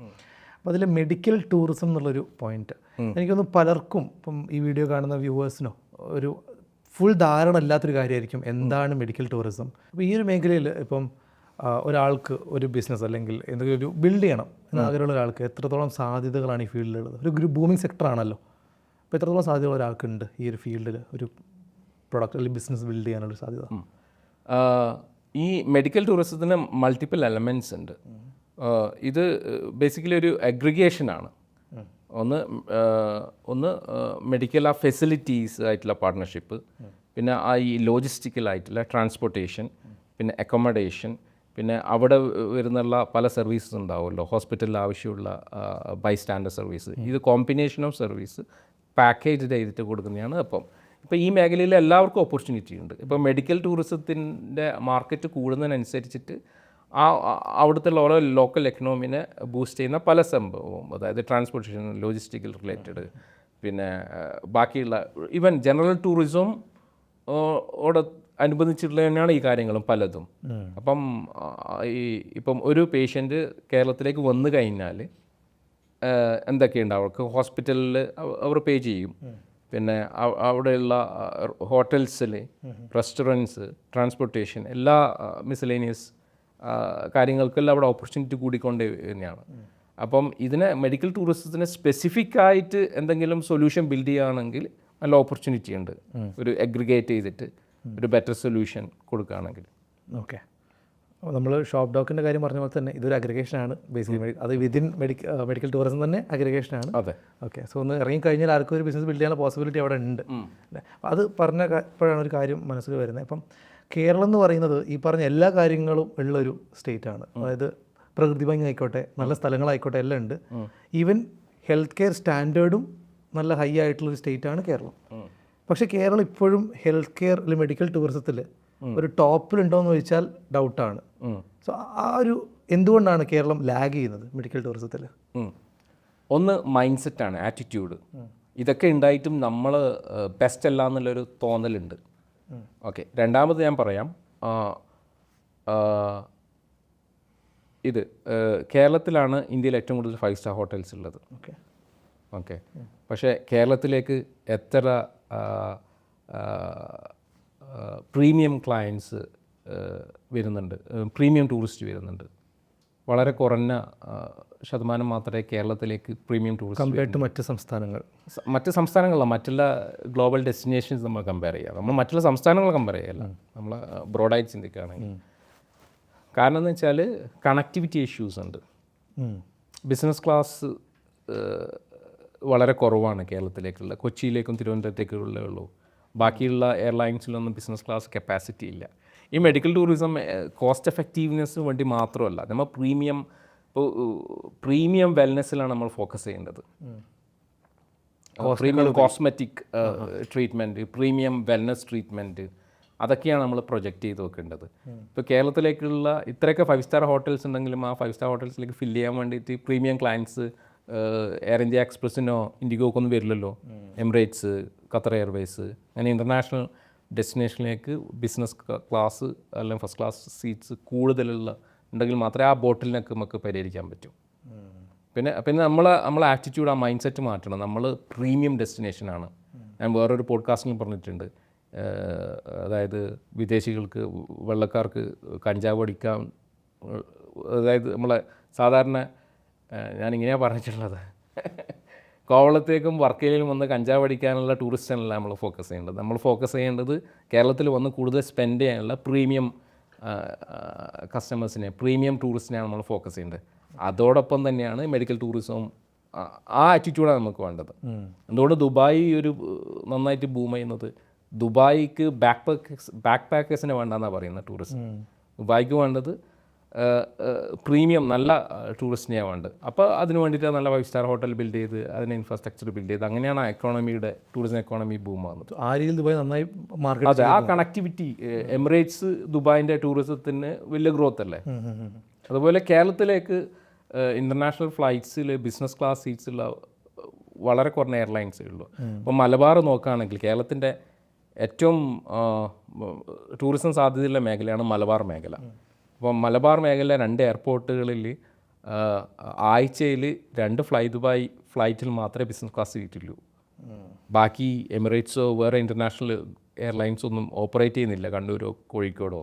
അപ്പോൾ അതിൽ മെഡിക്കൽ ടൂറിസം എന്നുള്ളൊരു പോയിന്റ് എനിക്കൊന്ന് പലർക്കും, ഇപ്പം ഈ വീഡിയോ കാണുന്ന വ്യൂവേഴ്സിനോ ഒരു ഫുൾ ധാരണ ഇല്ലാത്തൊരു കാര്യമായിരിക്കും എന്താണ് മെഡിക്കൽ ടൂറിസം. അപ്പോൾ ഈ ഒരു മേഖലയിൽ ഇപ്പം ഒരാൾക്ക് ഒരു ബിസിനസ് അല്ലെങ്കിൽ എന്തെങ്കിലും ഒരു ബിൽഡ് ചെയ്യണം എന്ന ആഗ്രഹമുള്ള ഒരാൾക്ക് എത്രത്തോളം സാധ്യതകളാണ് ഈ ഫീൽഡിലുള്ളത്? ഒരു ബൂമിങ് സെക്ടറാണല്ലോ. അപ്പോൾ എത്രത്തോളം സാധ്യതകൾ ഒരാൾക്കുണ്ട് ഈ ഒരു ഫീൽഡിൽ ഒരു പ്രൊഡക്റ്റ് അല്ലെങ്കിൽ ബിസിനസ് ബിൽഡ് ചെയ്യാനുള്ള സാധ്യത? ഈ മെഡിക്കൽ ടൂറിസത്തിന് മൾട്ടിപ്പിൾ എലമെൻറ്റ്സ് ഉണ്ട്. ഇത് ബേസിക്കലി ഒരു അഗ്രിഗേഷനാണ്. ഒന്ന് മെഡിക്കൽ ആ ഫെസിലിറ്റീസ് ആയിട്ടുള്ള പാർട്ട്ണർഷിപ്പ്, പിന്നെ ആ ഈ ലോജിസ്റ്റിക്കലായിട്ടുള്ള ട്രാൻസ്പോർട്ടേഷൻ, പിന്നെ അക്കോമഡേഷൻ, പിന്നെ അവിടെ വരുന്നുള്ള പല സർവീസസ് ഉണ്ടാവുമല്ലോ, ഹോസ്പിറ്റലിൽ ആവശ്യമുള്ള ബൈസ്റ്റാൻഡർ സർവീസ്. ഇത് കോമ്പിനേഷൻ ഓഫ് സർവീസ് പാക്കേജ് ചെയ്തിട്ട് കൊടുക്കുന്നതാണ്. ഇപ്പോൾ ഈ മേഖലയിൽ എല്ലാവർക്കും ഓപ്പർച്യൂണിറ്റി ഉണ്ട്. ഇപ്പോൾ മെഡിക്കൽ ടൂറിസത്തിൻ്റെ മാർക്കറ്റ് കൂടുന്നതിനനുസരിച്ചിട്ട് അവിടുത്തെ ഓരോ ലോക്കൽ എക്കണോമിനെ ബൂസ്റ്റ് ചെയ്യുന്ന പല സംഭവവും, അതായത് ട്രാൻസ്പോർട്ടേഷൻ, ലോജിസ്റ്റിക്കൽ റിലേറ്റഡ്, പിന്നെ ബാക്കിയുള്ള ഈവൻ ജനറൽ ടൂറിസം ഓടെ അനുബന്ധിച്ചിട്ടുള്ള തന്നെയാണ് ഈ കാര്യങ്ങളും പലതും. ഇപ്പം ഒരു പേഷ്യൻ്റ് കേരളത്തിലേക്ക് വന്നു കഴിഞ്ഞാൽ എന്തൊക്കെയുണ്ട്, അവർക്ക് ഹോസ്പിറ്റലിൽ അവർ പേ ചെയ്യും, പിന്നെ അവിടെയുള്ള ഹോട്ടൽസിൽ, റെസ്റ്റോറൻറ്റ്സ്, ട്രാൻസ്പോർട്ടേഷൻ, എല്ലാ മിസലേനിയസ് കാര്യങ്ങൾക്കെല്ലാം അവിടെ ഓപ്പർച്യൂണിറ്റി കൂടിക്കൊണ്ട് തന്നെയാണ്. അപ്പം ഇതിനെ മെഡിക്കൽ ടൂറിസത്തിന് സ്പെസിഫിക് ആയിട്ട് എന്തെങ്കിലും സൊല്യൂഷൻ ബിൽഡ് ചെയ്യുകയാണെങ്കിൽ നല്ല ഓപ്പർച്യൂണിറ്റി ഉണ്ട്, ഒരു അഗ്രിഗേറ്റ് ചെയ്തിട്ട് ഒരു ബെറ്റർ സൊല്യൂഷൻ കൊടുക്കുകയാണെങ്കിൽ. ഓക്കെ, അപ്പോൾ നമ്മൾ ഷോപ്പ് ഡോക്കിൻ്റെ കാര്യം പറഞ്ഞ പോലെ തന്നെ ഇതൊരു അഗ്രിഗേഷനാണ് ബേസിക്കലി, അത് വിതിൻ മെഡിക്കൽ ടൂറിസം തന്നെ അഗ്രിഗേഷനാണ്. അതെ, ഓക്കെ. സോ ഒന്ന് ഇറങ്ങിക്കഴിഞ്ഞാൽ ആർക്കും ഒരു ബിസിനസ് ബിൽഡ് ചെയ്യാനുള്ള പോസിബിലിറ്റി അവിടെ ഉണ്ട്. അത് പറഞ്ഞപ്പോഴാണ് ഒരു കാര്യം മനസ്സിൽ വരുന്നത്. ഇപ്പം കേരളം എന്ന് പറയുന്നത് ഈ പറഞ്ഞ എല്ലാ കാര്യങ്ങളും ഉള്ളൊരു സ്റ്റേറ്റാണ്. അതായത് പ്രകൃതി ഭംഗി ആയിക്കോട്ടെ, നല്ല സ്ഥലങ്ങളായിക്കോട്ടെ, എല്ലാം ഉണ്ട്. ഈവൻ ഹെൽത്ത് കെയർ സ്റ്റാൻഡേർഡും നല്ല ഹൈ ആയിട്ടുള്ളൊരു സ്റ്റേറ്റാണ് കേരളം. പക്ഷേ കേരളം ഇപ്പോഴും ഹെൽത്ത് കെയർ അല്ലെങ്കിൽ മെഡിക്കൽ ടൂറിസത്തിൽ ഒരു ടോപ്പിലുണ്ടോയെന്ന് ചോദിച്ചാൽ ഡൗട്ടാണ്. സോ ആ ഒരു എന്തുകൊണ്ടാണ് കേരളം ലാഗ് ചെയ്യുന്നത് മെഡിക്കൽ ടൂറിസത്തിൽ? ഒന്ന് മൈൻഡ് സെറ്റാണ്, ആറ്റിറ്റ്യൂഡ്. ഇതൊക്കെ ഉണ്ടായിട്ടും നമ്മൾ ബെസ്റ്റ് അല്ല എന്നുള്ളൊരു തോന്നലുണ്ട്. ഓക്കെ, രണ്ടാമത് ഞാൻ പറയാം, ഇത് കേരളത്തിലാണ് ഇന്ത്യയിൽ ഏറ്റവും കൂടുതൽ 5 സ്റ്റാർ ഹോട്ടൽസ് ഉള്ളത്. ഓക്കെ, പക്ഷേ കേരളത്തിലേക്ക് എത്ര പ്രീമിയം ക്ലയൻസ് വരുന്നുണ്ട്, പ്രീമിയം ടൂറിസ്റ്റ് വരുന്നുണ്ട്? വളരെ കുറഞ്ഞ ശതമാനം മാത്രമേ കേരളത്തിലേക്ക് പ്രീമിയം ടൂറിസ്റ്റ് കമ്പയർഡ് ടു മറ്റ് സംസ്ഥാനങ്ങൾ. മറ്റ് സംസ്ഥാനങ്ങളല്ല, മറ്റുള്ള ഗ്ലോബൽ ഡെസ്റ്റിനേഷൻസ് നമ്മൾ കമ്പയർ ചെയ്യുക. നമ്മൾ മറ്റുള്ള സംസ്ഥാനങ്ങൾ കമ്പയർ ചെയ്യല്ല, നമ്മൾ ബ്രോഡായിട്ട് ചിന്തിക്കുകയാണെങ്കിൽ. കാരണം എന്ന് വെച്ചാൽ കണക്ടിവിറ്റി ഇഷ്യൂസ് ഉണ്ട്. ബിസിനസ് ക്ലാസ് വളരെ കുറവാണ് കേരളത്തിലേക്കുള്ള, കൊച്ചിയിലേക്കും തിരുവനന്തപുരത്തേക്കുള്ളേ ഉള്ളൂ. ബാക്കിയുള്ള എയർലൈൻസിലൊന്നും ബിസിനസ് ക്ലാസ് കപ്പാസിറ്റി ഇല്ല. ഈ മെഡിക്കൽ ടൂറിസം കോസ്റ്റ് എഫക്റ്റീവ്നെസ്സിന് വേണ്ടി മാത്രമല്ല, നമ്മൾ പ്രീമിയം വെൽനെസ്സിലാണ് നമ്മൾ ഫോക്കസ് ചെയ്യേണ്ടത്. Premium cosmetic treatment, premium wellness treatment, അതൊക്കെയാണ് നമ്മൾ പ്രൊജക്റ്റ് ചെയ്ത് വെക്കേണ്ടത്. ഇപ്പോൾ കേരളത്തിലേക്കുള്ള ഇത്രയൊക്കെ 5 സ്റ്റാർ ഹോട്ടൽസ് ഉണ്ടെങ്കിലും ആ 5 സ്റ്റാർ ഹോട്ടൽസിലേക്ക് ഫില്ല് ചെയ്യാൻ വേണ്ടിയിട്ട് പ്രീമിയം ക്ലയൻസ് എയർ ഇന്ത്യ എക്സ്പ്രസ്സിനോ ഇൻഡിഗോക്കൊന്നും വരില്ലല്ലോ. എമിറേറ്റ്സ്, ഖത്തർ എയർവേസ്, അങ്ങനെ ഇൻ്റർനാഷണൽ ഡെസ്റ്റിനേഷനിലേക്ക് ബിസിനസ് ക്ലാസ് അല്ലെങ്കിൽ ഫസ്റ്റ് ക്ലാസ് സീറ്റ്സ് കൂടുതലുള്ള ഉണ്ടെങ്കിൽ മാത്രമേ ആ ബോട്ടിലിനൊക്കെ നമുക്ക് പരിഹരിക്കാൻ പറ്റൂ. പിന്നെ നമ്മളെ ആറ്റിറ്റ്യൂഡ്, ആ മൈൻഡ് സെറ്റ് മാറ്റണം. നമ്മൾ പ്രീമിയം ഡെസ്റ്റിനേഷനാണ്. ഞാൻ വേറൊരു പോഡ്കാസ്റ്റിൽ പറഞ്ഞിട്ടുണ്ട്, അതായത് വിദേശികൾക്ക്, വെള്ളക്കാർക്ക് കഞ്ചാവ് അടിക്കാൻ, അതായത് നമ്മളെ സാധാരണ ഞാനിങ്ങനെയാണ് പറഞ്ഞിട്ടുള്ളത്, കോവളത്തേക്കും വർക്കലയിലും വന്ന് കഞ്ചാവ് അടിക്കാനുള്ള ടൂറിസ്റ്റിനല്ല നമ്മൾ ഫോക്കസ് ചെയ്യേണ്ടത്. നമ്മൾ ഫോക്കസ് ചെയ്യേണ്ടത് കേരളത്തിൽ വന്ന് കൂടുതൽ സ്പെൻഡ് ചെയ്യാനുള്ള പ്രീമിയം കസ്റ്റമേഴ്സിനെ, പ്രീമിയം ടൂറിസ്റ്റിനെയാണ് നമ്മൾ ഫോക്കസ് ചെയ്യേണ്ടത്. അതോടൊപ്പം തന്നെയാണ് മെഡിക്കൽ ടൂറിസവും. ആ ആറ്റിറ്റ്യൂഡാണ് നമുക്ക് വേണ്ടത്. എന്തുകൊണ്ട് ദുബായ് ഒരു നന്നായിട്ട് ബൂം ചെയ്യുന്നത്? ദുബായിക്ക് ബാക്ക് പാക്കേഴ്സിനെ വേണ്ടെന്നാണ് പറയുന്നത് ടൂറിസം. ദുബായിക്ക് വേണ്ടത് പ്രീമിയം നല്ല ടൂറിസ്റ്റിനെയാണ് വേണ്ടത്. അപ്പോൾ അതിന് വേണ്ടിയിട്ട് നല്ല 5 സ്റ്റാർ ഹോട്ടൽ ബിൽഡ് ചെയ്ത് അതിന് ഇൻഫ്രാസ്ട്രക്ചർ ബിൽഡ് ചെയ്ത് അങ്ങനെയാണ് എക്കോണമിയുടെ, ടൂറിസം എക്കോണമി ബൂം ആകുന്നത്. ആ രീതിയിൽ ദുബായ് നന്നായി മാർക്കറ്റ്. അതെ, ആ കണക്ടിവിറ്റി. എമിറേറ്റ്സ് ദുബായിൻ്റെ ടൂറിസത്തിന് വലിയ ഗ്രോത്ത് അല്ലേ. അതുപോലെ കേരളത്തിലേക്ക് ഇൻ്റർനാഷണൽ ഫ്ലൈറ്റ്സിൽ ബിസിനസ് ക്ലാസ് സീറ്റ്സുള്ള വളരെ കുറഞ്ഞ എയർലൈൻസേ ഉള്ളൂ. അപ്പോൾ മലബാർ നോക്കുകയാണെങ്കിൽ കേരളത്തിൻ്റെ ഏറ്റവും ടൂറിസം സാധ്യതയുള്ള മേഖലയാണ് മലബാർ മേഖല. അപ്പോൾ മലബാർ മേഖല 2 എയർപോർട്ടുകളിൽ ആഴ്ചയിൽ 2 ഫ്ലൈ ദുബായ് ഫ്ലൈറ്റിൽ മാത്രമേ ബിസിനസ് ക്ലാസ് സീറ്റുള്ളൂ. ബാക്കി എമിറേറ്റ്സോ വേറെ ഇൻ്റർനാഷണൽ എയർലൈൻസോ ഒന്നും ഓപ്പറേറ്റ് ചെയ്യുന്നില്ല കണ്ണൂരോ കോഴിക്കോടോ.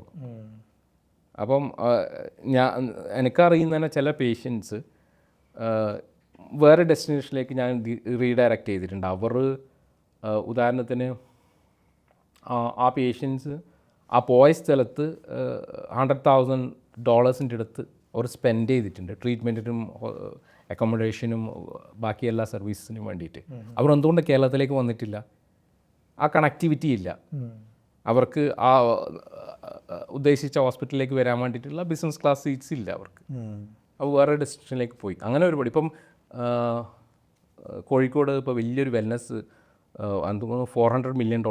അപ്പം എനിക്കറിയുന്ന തന്നെ ചില പേഷ്യൻസ് വേറെ ഡെസ്റ്റിനേഷനിലേക്ക് ഞാൻ റീഡയറക്റ്റ് ചെയ്തിട്ടുണ്ട്. അവർ ഉദാഹരണത്തിന് ആ പേഷ്യൻസ് ആ പോയ സ്ഥലത്ത് $100,000 അടുത്ത് അവർ സ്പെൻഡ് ചെയ്തിട്ടുണ്ട് ട്രീറ്റ്മെൻറ്റിനും അക്കോമഡേഷനും ബാക്കി എല്ലാ സർവീസിനും വേണ്ടിയിട്ട്. അവർ എന്തുകൊണ്ട് കേരളത്തിലേക്ക് വന്നിട്ടില്ല? ആ കണക്ടിവിറ്റി ഇല്ല അവർക്ക്. ആ ഉദ്ദേശിച്ച ഹോസ്പിറ്റലിലേക്ക് വരാൻ വേണ്ടിയിട്ടുള്ള ബിസിനസ് ക്ലാസ് സീറ്റ്സ് ഇല്ല അവർക്ക്. അപ്പോൾ വേറെ ഡെസ്റ്റിനേഷനിലേക്ക് പോയി. അങ്ങനെ ഒരുപാട്. ഇപ്പം കോഴിക്കോട് ഇപ്പോൾ വലിയൊരു വെൽനസ് എന്തുകൊണ്ട് $400 million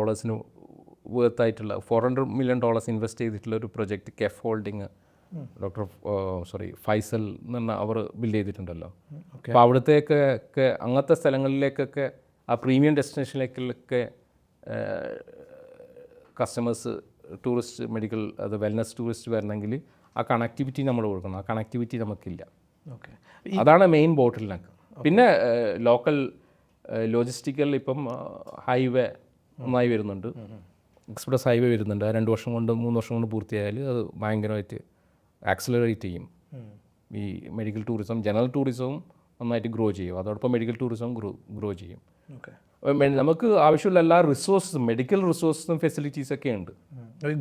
വേർത്തായിട്ടുള്ള $400 million ഇൻവെസ്റ്റ് ചെയ്തിട്ടുള്ള ഒരു പ്രൊജക്റ്റ് കെഫ് ഹോൾഡിങ് ഫൈസൽ എന്ന് പറഞ്ഞാൽ അവർ ബിൽഡ് ചെയ്തിട്ടുണ്ടല്ലോ. അപ്പോൾ അവിടത്തേക്കൊക്കെ അങ്ങനത്തെ സ്ഥലങ്ങളിലേക്കൊക്കെ ആ പ്രീമിയം ഡെസ്റ്റിനേഷനിലേക്കൊക്കെ കസ്റ്റമേഴ്സ്, ടൂറിസ്റ്റ്, മെഡിക്കൽ, അത് വെൽനസ് ടൂറിസ്റ്റ് വരണമെങ്കിൽ ആ കണക്ടിവിറ്റി നമ്മൾ കൊടുക്കണം. ആ കണക്ടിവിറ്റി നമുക്കില്ല. അതാണ് മെയിൻ ബോട്ടിൽ നെക്ക്. പിന്നെ ലോക്കൽ ലോജിസ്റ്റിക്കൽ ഇപ്പം ഹൈവേ ഒന്നായി വരുന്നുണ്ട്, എക്സ്പ്രസ് ഹൈവേ വരുന്നുണ്ട്. 2 വർഷം കൊണ്ട് 3 വർഷം കൊണ്ട് പൂർത്തിയായാൽ അത് ഭയങ്കരമായിട്ട് ആക്സിലറേറ്റ് ചെയ്യും. ഈ മെഡിക്കൽ ടൂറിസം, ജനറൽ ടൂറിസവും നന്നായിട്ട് ഗ്രോ ചെയ്യും. അതോടൊപ്പം മെഡിക്കൽ ടൂറിസവും ഗ്രോ ചെയ്യും. നമുക്ക് ആവശ്യമുള്ള എല്ലാ റിസോഴ്സും, മെഡിക്കൽ റിസോഴ്സും ഫെസിലിറ്റീസൊക്കെ ഉണ്ട്.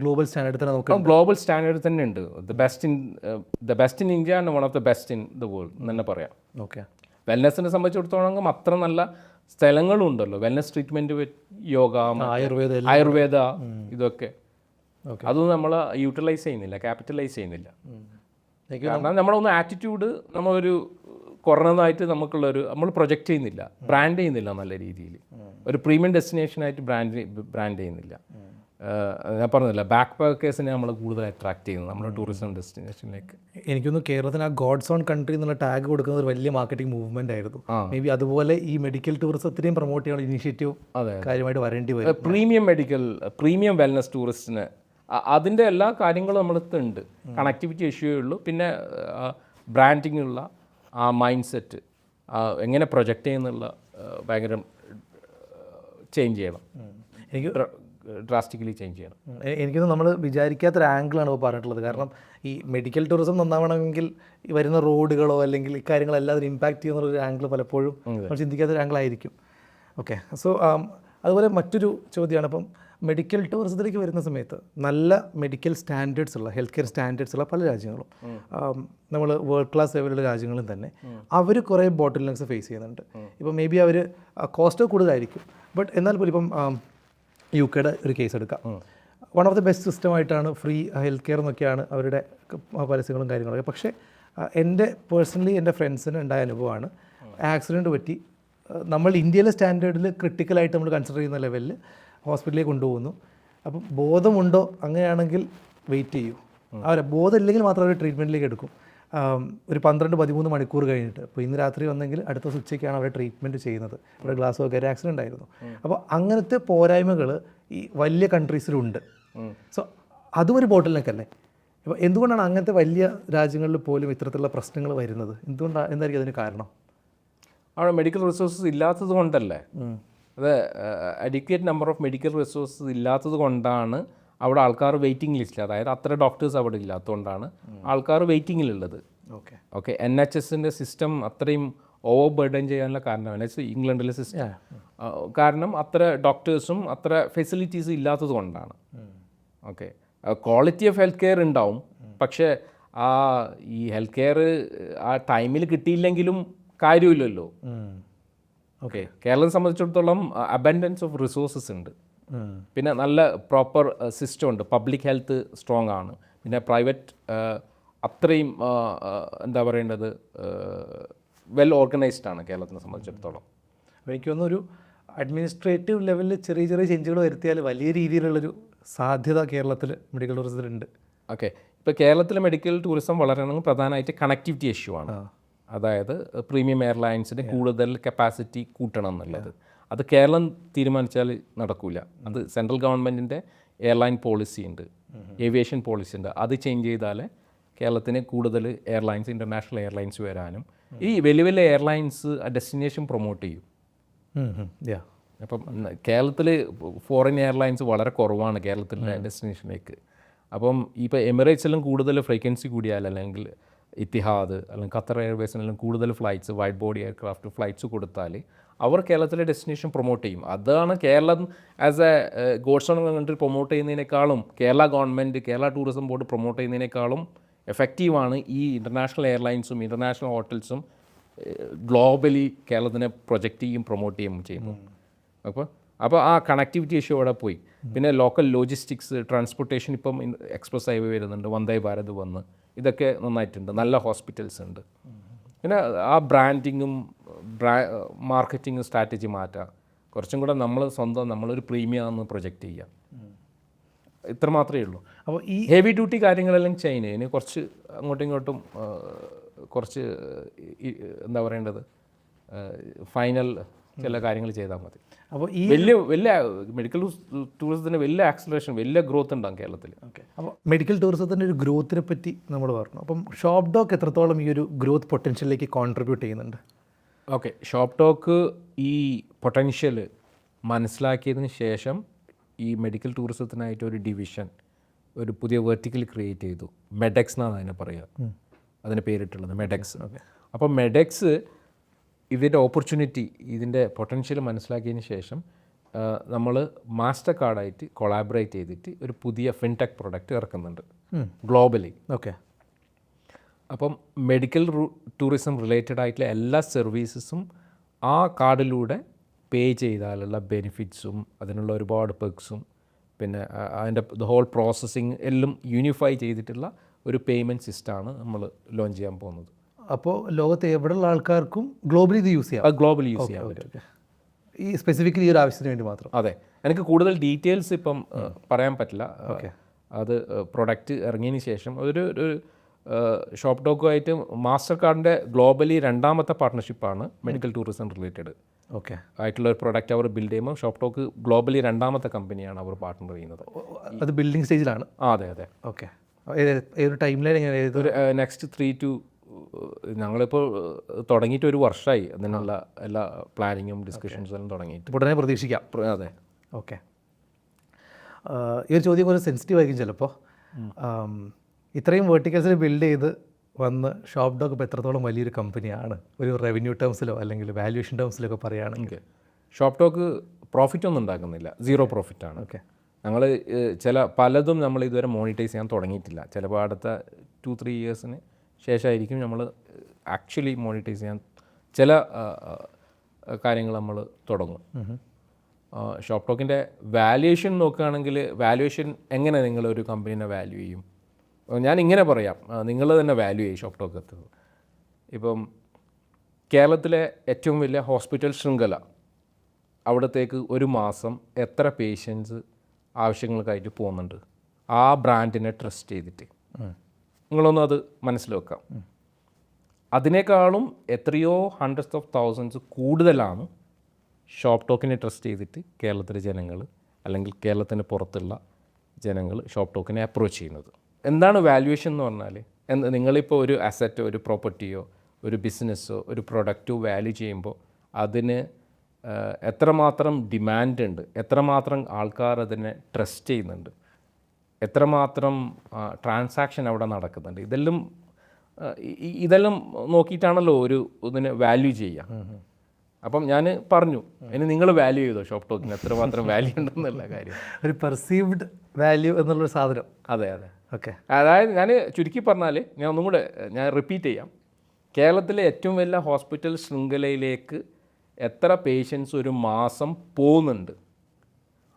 ഗ്ലോബൽ സ്റ്റാൻഡേർഡ് തന്നെ നോക്കാം. ഗ്ലോബൽ സ്റ്റാൻഡേർഡ് തന്നെ ഉണ്ട്. The best in India and one of the best in the world എന്ന് തന്നെ പറയാം. ഓക്കെ. വെൽനെസ്സിനെ സംബന്ധിച്ചിടത്തോളം അത്ര നല്ല സ്ഥലങ്ങളും ഉണ്ടല്ലോ. വെൽനെസ് ട്രീറ്റ്മെൻറ്റ്, യോഗ, ആയുർവേദ, ഇതൊക്കെ അതൊന്നും നമ്മൾ യൂട്ടിലൈസ് ചെയ്യുന്നില്ല, ക്യാപിറ്റലൈസ് ചെയ്യുന്നില്ല. കാരണം നമ്മളൊന്ന് ആറ്റിറ്റ്യൂഡ് നമ്മളൊരു കുറഞ്ഞതായിട്ട് നമ്മൾ പ്രൊജക്റ്റ് ചെയ്യുന്നില്ല, ബ്രാൻഡ് ചെയ്യുന്നില്ല നല്ല രീതിയിൽ. ഒരു പ്രീമിയം ഡെസ്റ്റിനേഷനായിട്ട് ബ്രാൻഡ് ചെയ്യുന്നില്ല. ഞാൻ പറഞ്ഞില്ല, ബാക്ക് പാക്കേഴ്സിനെ നമ്മൾ കൂടുതൽ അട്രാക്ട് ചെയ്യുന്നത് നമ്മുടെ ടൂറിസം ഡെസ്റ്റിനേഷനിലേക്ക്. എനിക്കൊന്ന് കേരളത്തിന് ആ ഗോഡ്സ് ഓൺ കൺട്രി എന്നുള്ള ടാഗ് കൊടുക്കുന്ന ഒരു വലിയ മാർക്കറ്റിംഗ് മൂവ്മെന്റ് ആയിരുന്നു. മേ ബി അതുപോലെ ഈ മെഡിക്കൽ ടൂറിസത്തിനെയും പ്രൊമോട്ട് ചെയ്യാനുള്ള ഇനീഷ്യേറ്റീവ് കാര്യമായിട്ട് വരേണ്ടി വരും. പ്രീമിയം വെൽനസ് ടൂറിസ്റ്റിന് അതിൻ്റെ എല്ലാ കാര്യങ്ങളും നമ്മളടുത്ത് ഉണ്ട്. കണക്ടിവിറ്റി ഇഷ്യൂ ഉള്ളൂ. പിന്നെ ബ്രാൻഡിങ് ഉള്ള ആ മൈൻഡ് സെറ്റ് എങ്ങനെ പ്രൊജക്റ്റ് ചെയ്യുന്നുള്ള ഭയങ്കര ചേഞ്ച് ചെയ്യണം. എനിക്ക് ഡ്രാസ്റ്റിക്കലി ചേഞ്ച് ചെയ്യണം. എനിക്കൊന്ന് നമ്മൾ വിചാരിക്കാത്തൊരു ആംഗിളാണ് ഇപ്പോൾ പറഞ്ഞിട്ടുള്ളത്. കാരണം ഈ മെഡിക്കൽ ടൂറിസം നന്നാവണമെങ്കിൽ ഈ വരുന്ന റോഡുകളോ അല്ലെങ്കിൽ ഇക്കാര്യങ്ങളെല്ലാം അതിന് ഇമ്പാക്ട് ചെയ്യുന്നൊരു ആംഗിൾ പലപ്പോഴും നമ്മൾ ചിന്തിക്കാത്തൊരു ആംഗിളായിരിക്കും. ഓക്കെ. സോ അതുപോലെ മറ്റൊരു ചോദ്യമാണ്, ഇപ്പം മെഡിക്കൽ ടൂറിസത്തിലേക്ക് വരുന്ന സമയത്ത് നല്ല മെഡിക്കൽ സ്റ്റാൻഡേർഡ്സ് ഉള്ള, ഹെൽത്ത് കെയർ സ്റ്റാൻഡേർഡ്സ് ഉള്ള പല രാജ്യങ്ങളും, നമ്മൾ വേൾഡ് ക്ലാസ് ലെവലുള്ള രാജ്യങ്ങളും തന്നെ അവർ കുറേ ബോട്ടിൽ നെക്സ് ഫേസ് ചെയ്യുന്നുണ്ട്. ഇപ്പം മേ ബി അവർ കോസ്റ്റ് കൂടുതലായിരിക്കും, ബട്ട് എന്നാൽ പോലും ഇപ്പം UK ഒരു കേസ് എടുക്കാം. വൺ ഓഫ് ദി ബെസ്റ്റ് സിസ്റ്റമായിട്ടാണ് ഫ്രീ ഹെൽത്ത് കെയർ എന്നൊക്കെയാണ് അവരുടെ പരസ്യങ്ങളും കാര്യങ്ങളൊക്കെ. പക്ഷേ എൻ്റെ പേഴ്സണലി എൻ്റെ ഫ്രണ്ട്സിന് ഉണ്ടായ അനുഭവമാണ്, ആക്സിഡൻറ്റ് പറ്റി നമ്മൾ ഇന്ത്യയിലെ സ്റ്റാൻഡേർഡിൽ ക്രിട്ടിക്കലായിട്ട് നമ്മൾ കൺസിഡർ ചെയ്യുന്ന ലെവലിൽ ഹോസ്പിറ്റലിലേക്ക് കൊണ്ടുപോകുന്നു. അപ്പം ബോധമുണ്ടോ, അങ്ങനെയാണെങ്കിൽ വെയിറ്റ് ചെയ്യൂ. അവരെ ബോധമില്ലെങ്കിൽ മാത്രം അവർ ട്രീറ്റ്മെൻറ്റിലേക്ക് എടുക്കും. ഒരു 12-13 മണിക്കൂർ കഴിഞ്ഞിട്ട്, അപ്പോൾ ഇന്ന് രാത്രി വന്നെങ്കിൽ അടുത്ത ദിവസം ഉച്ചയ്ക്കാണ് അവരെ ട്രീറ്റ്മെൻറ്റ് ചെയ്യുന്നത്. ഇവിടെ ഗ്ലാസ് ഒക്കെ ആക്സിഡൻ്റ് ആയിരുന്നു. അപ്പോൾ അങ്ങനത്തെ പോരായ്മകൾ ഈ വലിയ കൺട്രീസിലുണ്ട്. സോ അതും ഒരു ബോട്ടിൽ നെക്കല്ലേ. ഇപ്പോൾ എന്തുകൊണ്ടാണ് അങ്ങനത്തെ വലിയ രാജ്യങ്ങളിൽ പോലും ഇത്തരത്തിലുള്ള പ്രശ്നങ്ങൾ വരുന്നത്? എന്തായിരിക്കും അതിന് കാരണം? അവിടെ മെഡിക്കൽ റിസോഴ്സസ് ഇല്ലാത്തത് കൊണ്ടല്ലേ. അത് adequate number of medical resources ഇല്ലാത്തത് കൊണ്ടാണ് അവിടെ ആൾക്കാർ വെയിറ്റിംഗ് ലിസ്റ്റിൽ, അതായത് അത്ര ഡോക്ടേഴ്സ് അവിടെ ഇല്ലാത്തതുകൊണ്ടാണ് ആൾക്കാർ വെയിറ്റിങ്ങിലുള്ളത്. ഓക്കെ. NHSൻ്റെ സിസ്റ്റം അത്രയും ഓവർ ബർഡൻ ചെയ്യാനുള്ള കാരണം ഇംഗ്ലണ്ടിലെ സിസ്റ്റം കാരണം അത്ര ഡോക്ടേഴ്സും അത്ര ഫെസിലിറ്റീസും ഇല്ലാത്തത് കൊണ്ടാണ്. Okay. Quality of health care ഉണ്ടാവും, പക്ഷേ ഈ ഹെൽത്ത് കെയർ ആ ടൈമിൽ കിട്ടിയില്ലെങ്കിലും കാര്യമില്ലല്ലോ. ഓക്കെ. കേരളത്തെ സംബന്ധിച്ചിടത്തോളം അബൻഡൻസ് ഓഫ് റിസോഴ്സസ് ഉണ്ട്. പിന്നെ നല്ല പ്രോപ്പർ സിസ്റ്റം ഉണ്ട്. പബ്ലിക് ഹെൽത്ത് സ്ട്രോങ് ആണ്. പിന്നെ പ്രൈവറ്റ് അത്രയും എന്താ പറയേണ്ടത്, വെൽ ഓർഗനൈസ്ഡ് ആണ് കേരളത്തിനെ സംബന്ധിച്ചിടത്തോളം. അപ്പോൾ എനിക്ക് തോന്നുന്നു ഒരു അഡ്മിനിസ്ട്രേറ്റീവ് ലെവലിൽ ചെറിയ ചെറിയ ചേഞ്ചുകൾ വരുത്തിയാൽ വലിയ രീതിയിലുള്ളൊരു സാധ്യത കേരളത്തിൽ മെഡിക്കൽ ടൂറിസത്തിലുണ്ട്. ഓക്കെ. ഇപ്പോൾ കേരളത്തിലെ മെഡിക്കൽ ടൂറിസം വളരണമെങ്കിൽ പ്രധാനമായിട്ട് കണക്ടിവിറ്റി ഇഷ്യൂ ആണ്. അതായത് പ്രീമിയം എയർലൈൻസിന് കൂടുതൽ കപ്പാസിറ്റി കൂട്ടണം എന്നുള്ളത്. അത് കേരളം തീരുമാനിച്ചാൽ നടക്കില്ല. അത് സെൻട്രൽ ഗവൺമെൻറ്റിൻ്റെ എയർലൈൻ പോളിസി ഉണ്ട്, ഏവിയേഷൻ പോളിസി ഉണ്ട്. അത് ചേഞ്ച് ചെയ്താലേ കേരളത്തിന് കൂടുതൽ എയർലൈൻസ്, ഇൻ്റർനാഷണൽ എയർലൈൻസ് വരാനും ഈ വലിയ വലിയ എയർലൈൻസ് ഡെസ്റ്റിനേഷൻ പ്രൊമോട്ട് ചെയ്യും. അപ്പം കേരളത്തിൽ ഫോറിൻ എയർലൈൻസ് വളരെ കുറവാണ് കേരളത്തിൻ്റെ ഡെസ്റ്റിനേഷനിലേക്ക്. അപ്പം ഇപ്പോൾ എമിറേറ്റ്സിലും കൂടുതൽ ഫ്രീക്വൻസി കൂടിയാൽ, അല്ലെങ്കിൽ ഇത്തിഹാദ് അല്ലെങ്കിൽ ഖത്തർ എയർവേസിനെല്ലാം കൂടുതൽ flights, wide body aircraft flights കൊടുത്താൽ അവർ കേരളത്തിലെ ഡെസ്റ്റിനേഷൻ പ്രൊമോട്ട് ചെയ്യും. അതാണ് Keralam as a God's own country promote ചെയ്യുന്നതിനേക്കാളും, Kerala government, Kerala tourism board promote ചെയ്യുന്നതിനേക്കാളും എഫക്റ്റീവാണ് ഈ ഇൻ്റർനാഷണൽ എയർലൈൻസും ഇൻ്റർനാഷണൽ ഹോട്ടൽസും ഗ്ലോബലി കേരളത്തിനെ പ്രൊജക്റ്റ് ചെയ്യും, പ്രൊമോട്ട് ചെയ്യുന്നു. അപ്പോൾ ആ കണക്ടിവിറ്റി ഇഷ്യൂ അവിടെ പോയി. പിന്നെ ലോക്കൽ ലോജിസ്റ്റിക്സ്, ട്രാൻസ്പോർട്ടേഷൻ, ഇപ്പം എക്സ്പ്രസ് ഹൈവേ വരുന്നുണ്ട്, വന്ദേ ഭാരത് വന്ന്, ഇതൊക്കെ നന്നായിട്ടുണ്ട്. നല്ല ഹോസ്പിറ്റൽസ് ഉണ്ട്. പിന്നെ ആ ബ്രാൻഡിങ്ങും മാർക്കറ്റിങ്ങും സ്ട്രാറ്റജി മാറ്റുക. കുറച്ചും കൂടെ നമ്മളൊരു പ്രീമിയം ആണെന്ന് പ്രൊജക്റ്റ് ചെയ്യുക. ഇത്ര മാത്രമേ ഉള്ളൂ. അപ്പോൾ ഈ ഹെവി ഡ്യൂട്ടി കാര്യങ്ങളെല്ലാം ചെയ്യുന്നതിന് കുറച്ച് അങ്ങോട്ടും ഇങ്ങോട്ടും കുറച്ച് എന്താ പറയേണ്ടത്, ഫൈനൽ ചില കാര്യങ്ങൾ ചെയ്താൽ മതി. അപ്പോൾ ഈ വലിയ മെഡിക്കൽ ടൂറിസത്തിന് വലിയ ആക്സിലറേഷൻ, വലിയ ഗ്രോത്ത് ഉണ്ടാകും കേരളത്തിൽ. ഓക്കെ. അപ്പോൾ മെഡിക്കൽ ടൂറിസത്തിൻ്റെ ഒരു ഗ്രോത്തിനെ പറ്റി നമ്മൾ പറഞ്ഞു. അപ്പം ഷോപ്പ് ഡോക്ക് എത്രത്തോളം ഈ ഒരു ഗ്രോത്ത് പൊട്ടൻഷ്യലിലേക്ക് കോൺട്രിബ്യൂട്ട് ചെയ്യുന്നുണ്ട്? ഓക്കെ, ഷോപ്പ് ടോക്ക് ഈ പൊട്ടൻഷ്യൽ മനസ്സിലാക്കിയതിന് ശേഷം ഈ മെഡിക്കൽ ടൂറിസത്തിനായിട്ട് ഒരു ഡിവിഷൻ, ഒരു പുതിയ വെർട്ടിക്കൽ ക്രിയേറ്റ് ചെയ്തു. മെഡെക്സ് എന്നാണ് അതിനെ പറയുക, അതിന് പേരിട്ടുള്ളത് മെഡെക്സ്. അപ്പോൾ മെഡെക്സ് ഇതിൻ്റെ ഓപ്പർച്യൂണിറ്റി, ഇതിൻ്റെ പൊട്ടൻഷ്യൽ മനസ്സിലാക്കിയതിന് ശേഷം നമ്മൾ മാസ്റ്റർ കാർഡായിട്ട് കൊളാബറേറ്റ് ചെയ്തിട്ട് ഒരു പുതിയ ഫിൻടെക് പ്രൊഡക്റ്റ് ഇറക്കുന്നുണ്ട് ഗ്ലോബലി. ഓക്കെ. അപ്പം മെഡിക്കൽ ടൂറിസം റിലേറ്റഡ് ആയിട്ടുള്ള എല്ലാ സർവീസസും ആ കാർഡിലൂടെ പേ ചെയ്താലുള്ള ബെനിഫിറ്റ്സും അതിനുള്ള ഒരുപാട് പെർക്സും പിന്നെ അതിൻ്റെ ഹോൾ പ്രോസസ്സിങ് എല്ലാം യൂണിഫൈ ചെയ്തിട്ടുള്ള ഒരു പേയ്മെൻറ്റ് സിസ്റ്റമാണ് നമ്മൾ ലോഞ്ച് ചെയ്യാൻ പോകുന്നത്. അപ്പോൾ ലോകത്തെ എവിടെയുള്ള ആൾക്കാർക്കും ഗ്ലോബലി ഇത് യൂസ് ചെയ്യാം? അത് ഗ്ലോബലി യൂസ് ചെയ്യാൻ പറ്റും. ഈ സ്പെസിഫിക്കലി ഈ ഒരു ആവശ്യത്തിന് വേണ്ടി മാത്രം? അതെ. എനിക്ക് കൂടുതൽ ഡീറ്റെയിൽസ് ഇപ്പം പറയാൻ പറ്റില്ല. അത് പ്രൊഡക്റ്റ് ഇറങ്ങിയതിന് ശേഷം ഒരു ഷോപ്പ് ടോക്കുമായിട്ട് മാസ്റ്റർ കാർഡിൻ്റെ ഗ്ലോബലി രണ്ടാമത്തെ പാർട്ട്ണർഷിപ്പാണ് മെഡിക്കൽ ടൂറിസം റിലേറ്റഡ് ആയിട്ടുള്ള ഒരു പ്രൊഡക്റ്റ് അവർ ബിൽഡ് ചെയ്യുമ്പോൾ ഷോപ്പ് ടോക്ക് ഗ്ലോബലി രണ്ടാമത്തെ കമ്പനിയാണ് അവർ പാർട്ട്ണർ ചെയ്യുന്നത്. അത് ബിൽഡിംഗ് സ്റ്റേജിലാണ്? അതെ അതെ. ഓക്കെ. ഏതൊരു ടൈം ലൈൻ എങ്ങനെ? ഒരു നെക്സ്റ്റ് 3 to ഞങ്ങളിപ്പോൾ തുടങ്ങിയിട്ട് ഒരു വർഷമായി അതിനുള്ള എല്ലാ പ്ലാനിങ്ങും ഡിസ്കഷൻസും എല്ലാം തുടങ്ങിയിട്ട്. ഉടനെ പ്രതീക്ഷിക്കാം? അതെ. ഓക്കെ. ഈ ഒരു ചോദ്യം കുറച്ച് സെൻസിറ്റീവ് ആയിരിക്കും ചിലപ്പോൾ. ഇത്രയും വേർട്ടിക്കൽസിൽ ബിൽഡ് ചെയ്ത് വന്ന് ഷോപ്പ് ഡോഗ് ഇപ്പോൾ എത്രത്തോളം വലിയൊരു കമ്പനിയാണ് ഒരു റവന്യൂ ടേംസിലോ അല്ലെങ്കിൽ വാല്യുവേഷൻ ടേംസിലോ ഒക്കെ പറയുകയാണെങ്കിൽ? ഷോപ്പ് ടോക്ക് പ്രോഫിറ്റ് ഒന്നും ഉണ്ടാക്കുന്നില്ല, 0 പ്രോഫിറ്റാണ്. ഓക്കെ. ഞങ്ങൾ പലതും നമ്മൾ ഇതുവരെ മോണിറ്റൈസ് ചെയ്യാൻ തുടങ്ങിയിട്ടില്ല. ചിലപ്പോൾ അടുത്ത 2-3 ഇയേഴ്സിന് ശേഷമായിരിക്കും നമ്മൾ ആക്ച്വലി മോണിറ്റൈസ് ചെയ്യാൻ ചില കാര്യങ്ങൾ നമ്മൾ തുടങ്ങും. ഷോപ്പ് ടോക്കിൻ്റെ വാല്യുവേഷൻ നോക്കുകയാണെങ്കിൽ, വാല്യുവേഷൻ എങ്ങനെ നിങ്ങളൊരു കമ്പനീനെ വാല്യൂ ചെയ്യും? ഞാൻ ഇങ്ങനെ പറയാം, നിങ്ങൾ തന്നെ വാല്യൂ ചെയ്യും ഷോപ്പ് ടോക്ക് എത്തുന്നത്. ഇപ്പം കേരളത്തിലെ ഏറ്റവും വലിയ ഹോസ്പിറ്റൽ ശൃംഖല, അവിടത്തേക്ക് ഒരു മാസം എത്ര പേഷ്യൻസ് ആവശ്യങ്ങൾക്കായിട്ട് പോകുന്നുണ്ട് ആ ബ്രാൻഡിനെ ട്രസ്റ്റ് ചെയ്തിട്ട്? നിങ്ങളൊന്നും അത് മനസ്സിൽ വെക്കാം. അതിനേക്കാളും എത്രയോ ഹൺഡ്രഡ്സ് ഓഫ് തൗസൻഡ്സ് കൂടുതലാണ് ഷോപ്പ് ടോക്കിനെ ട്രസ്റ്റ് ചെയ്തിട്ട് കേരളത്തിലെ ജനങ്ങൾ അല്ലെങ്കിൽ കേരളത്തിന് പുറത്തുള്ള ജനങ്ങൾ ഷോപ്പ് ടോക്കിനെ അപ്രോച്ച് ചെയ്യുന്നത്. എന്താണ് വാല്യുവേഷൻ എന്ന് പറഞ്ഞാൽ, നിങ്ങളിപ്പോൾ ഒരു അസറ്റോ ഒരു പ്രോപ്പർട്ടിയോ ഒരു ബിസിനസ്സോ ഒരു പ്രൊഡക്റ്റോ വാല്യൂ ചെയ്യുമ്പോൾ അതിന് എത്രമാത്രം ഡിമാൻഡ് ഉണ്ട്, എത്രമാത്രം ആൾക്കാർ അതിനെ ട്രസ്റ്റ് ചെയ്യുന്നുണ്ട്, എത്രമാത്രം ട്രാൻസാക്ഷൻ അവിടെ നടക്കുന്നുണ്ട്, ഇതെല്ലാം നോക്കിയിട്ടാണല്ലോ ഇതിനെ വാല്യൂ ചെയ്യുക. അപ്പം ഞാൻ പറഞ്ഞു, ഇനി നിങ്ങൾ വാല്യൂ ചെയ്തോ ഷോപ്പ് ടോക്കിന് എത്രമാത്രം വാല്യൂ ഉണ്ടെന്നുള്ള കാര്യം. ഒരു പെർസീവ്ഡ് വാല്യൂ എന്നുള്ളൊരു സാധനം. അതെ അതെ. ഓക്കെ. അതായത് ഞാൻ ചുരുക്കി പറഞ്ഞാൽ, ഞാൻ ഒന്നും കൂടെ റിപ്പീറ്റ് ചെയ്യാം, കേരളത്തിലെ ഏറ്റവും വലിയ ഹോസ്പിറ്റൽ ശൃംഖലയിലേക്ക് എത്ര പേഷ്യൻസ് ഒരു മാസം പോകുന്നുണ്ട്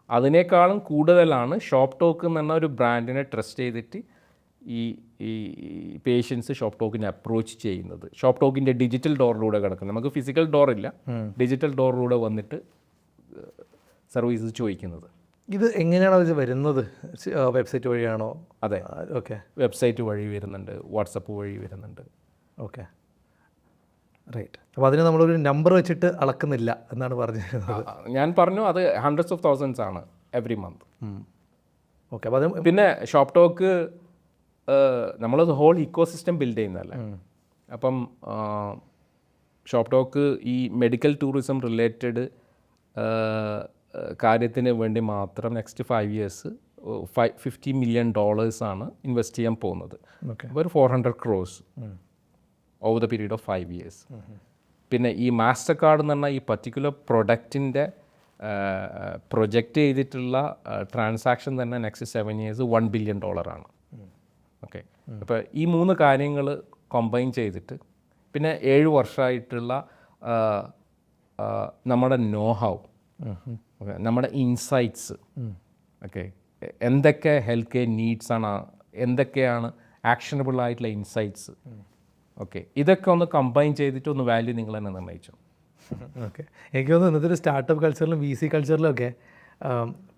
അതിനേക്കാളും കൂടുതലാണ് ഷോപ്പ് ടോക്ക് എന്ന് പറഞ്ഞ ഒരു ബ്രാൻഡിനെ ട്രസ്റ്റ് ചെയ്തിട്ട് ഈ പേഷ്യൻസ് ഷോപ്പ് ടോക്കിനെ അപ്രോച്ച് ചെയ്യുന്നത്. ഷോപ്പ് ടോക്കിൻ്റെ ഡിജിറ്റൽ ഡോറിലൂടെ കിടക്കുന്നത്, നമുക്ക് ഫിസിക്കൽ ഡോറില്ല, ഡിജിറ്റൽ ഡോറിലൂടെ വന്നിട്ട് സർവീസസ് ചോദിക്കുന്നത്. ഇത് എങ്ങനെയാണോ ഇത് വരുന്നത്? വെബ്സൈറ്റ് വഴിയാണോ? അതെ. ഓക്കെ. വെബ്സൈറ്റ് വഴി വരുന്നുണ്ട്, വാട്സപ്പ് വഴി വരുന്നുണ്ട്. Okay, right. അപ്പോൾ അതിന് നമ്മളൊരു നമ്പർ വെച്ചിട്ട് അളക്കുന്നില്ല എന്നാണ് പറഞ്ഞിരുന്നത്? ഞാൻ പറഞ്ഞു, അത് ഹൺഡ്രഡ്സ് ഓഫ് തൗസൻഡ്സ് ആണ് എവറി മന്ത്. ഓക്കെ. അപ്പോൾ അത് പിന്നെ ഷോപ്പ് ടോക്ക് നമ്മളത് ഹോൾ ഇക്കോസിസ്റ്റം ബിൽഡ് ചെയ്യുന്നതല്ലേ. അപ്പം ഷോപ്പ് ടോക്ക് ഈ മെഡിക്കൽ ടൂറിസം റിലേറ്റഡ് കാര്യത്തിന് വേണ്ടി മാത്രം നെക്സ്റ്റ് 5 years $50 million ഇൻവെസ്റ്റ് ചെയ്യാൻ പോകുന്നത്. അപ്പോൾ ഒരു 400 crores over the period of 5 years. പിന്നെ ഈ മാസ്റ്റർ കാർഡ് എന്ന് പറഞ്ഞാൽ ഈ പർട്ടിക്കുലർ പ്രൊഡക്റ്റിൻ്റെ പ്രൊജക്റ്റ് ചെയ്തിട്ടുള്ള ട്രാൻസാക്ഷൻ തന്നെ നെക്സ്റ്റ് 7 years $1 billion ആണ്. ഓക്കെ. അപ്പോൾ ഈ 3 കാര്യങ്ങൾ കമ്പൈൻ ചെയ്തിട്ട് പിന്നെ 7 വർഷമായിട്ടുള്ള നമ്മുടെ നോ ഹൗ, നമ്മുടെ ഇൻസൈറ്റ്സ്, ഓക്കെ, എന്തൊക്കെ ഹെൽത്ത് കെയർ നീഡ്സ് ആണ്, എന്തൊക്കെയാണ് ആക്ഷനബിൾ ആയിട്ടുള്ള ഇൻസൈറ്റ്സ്, ഓക്കെ, ഇതൊക്കെ ഒന്ന് കമ്പൈൻ ചെയ്തിട്ട് ഒന്ന് വാല്യൂ നിങ്ങൾ തന്നെ നിർണ്ണയിച്ചു. ഓക്കെ. എനിക്ക് തോന്നുന്നു ഇന്നത്തെ ഒരു സ്റ്റാർട്ടപ്പ് കൾച്ചറിലും VC കൾച്ചറിലും ഒക്കെ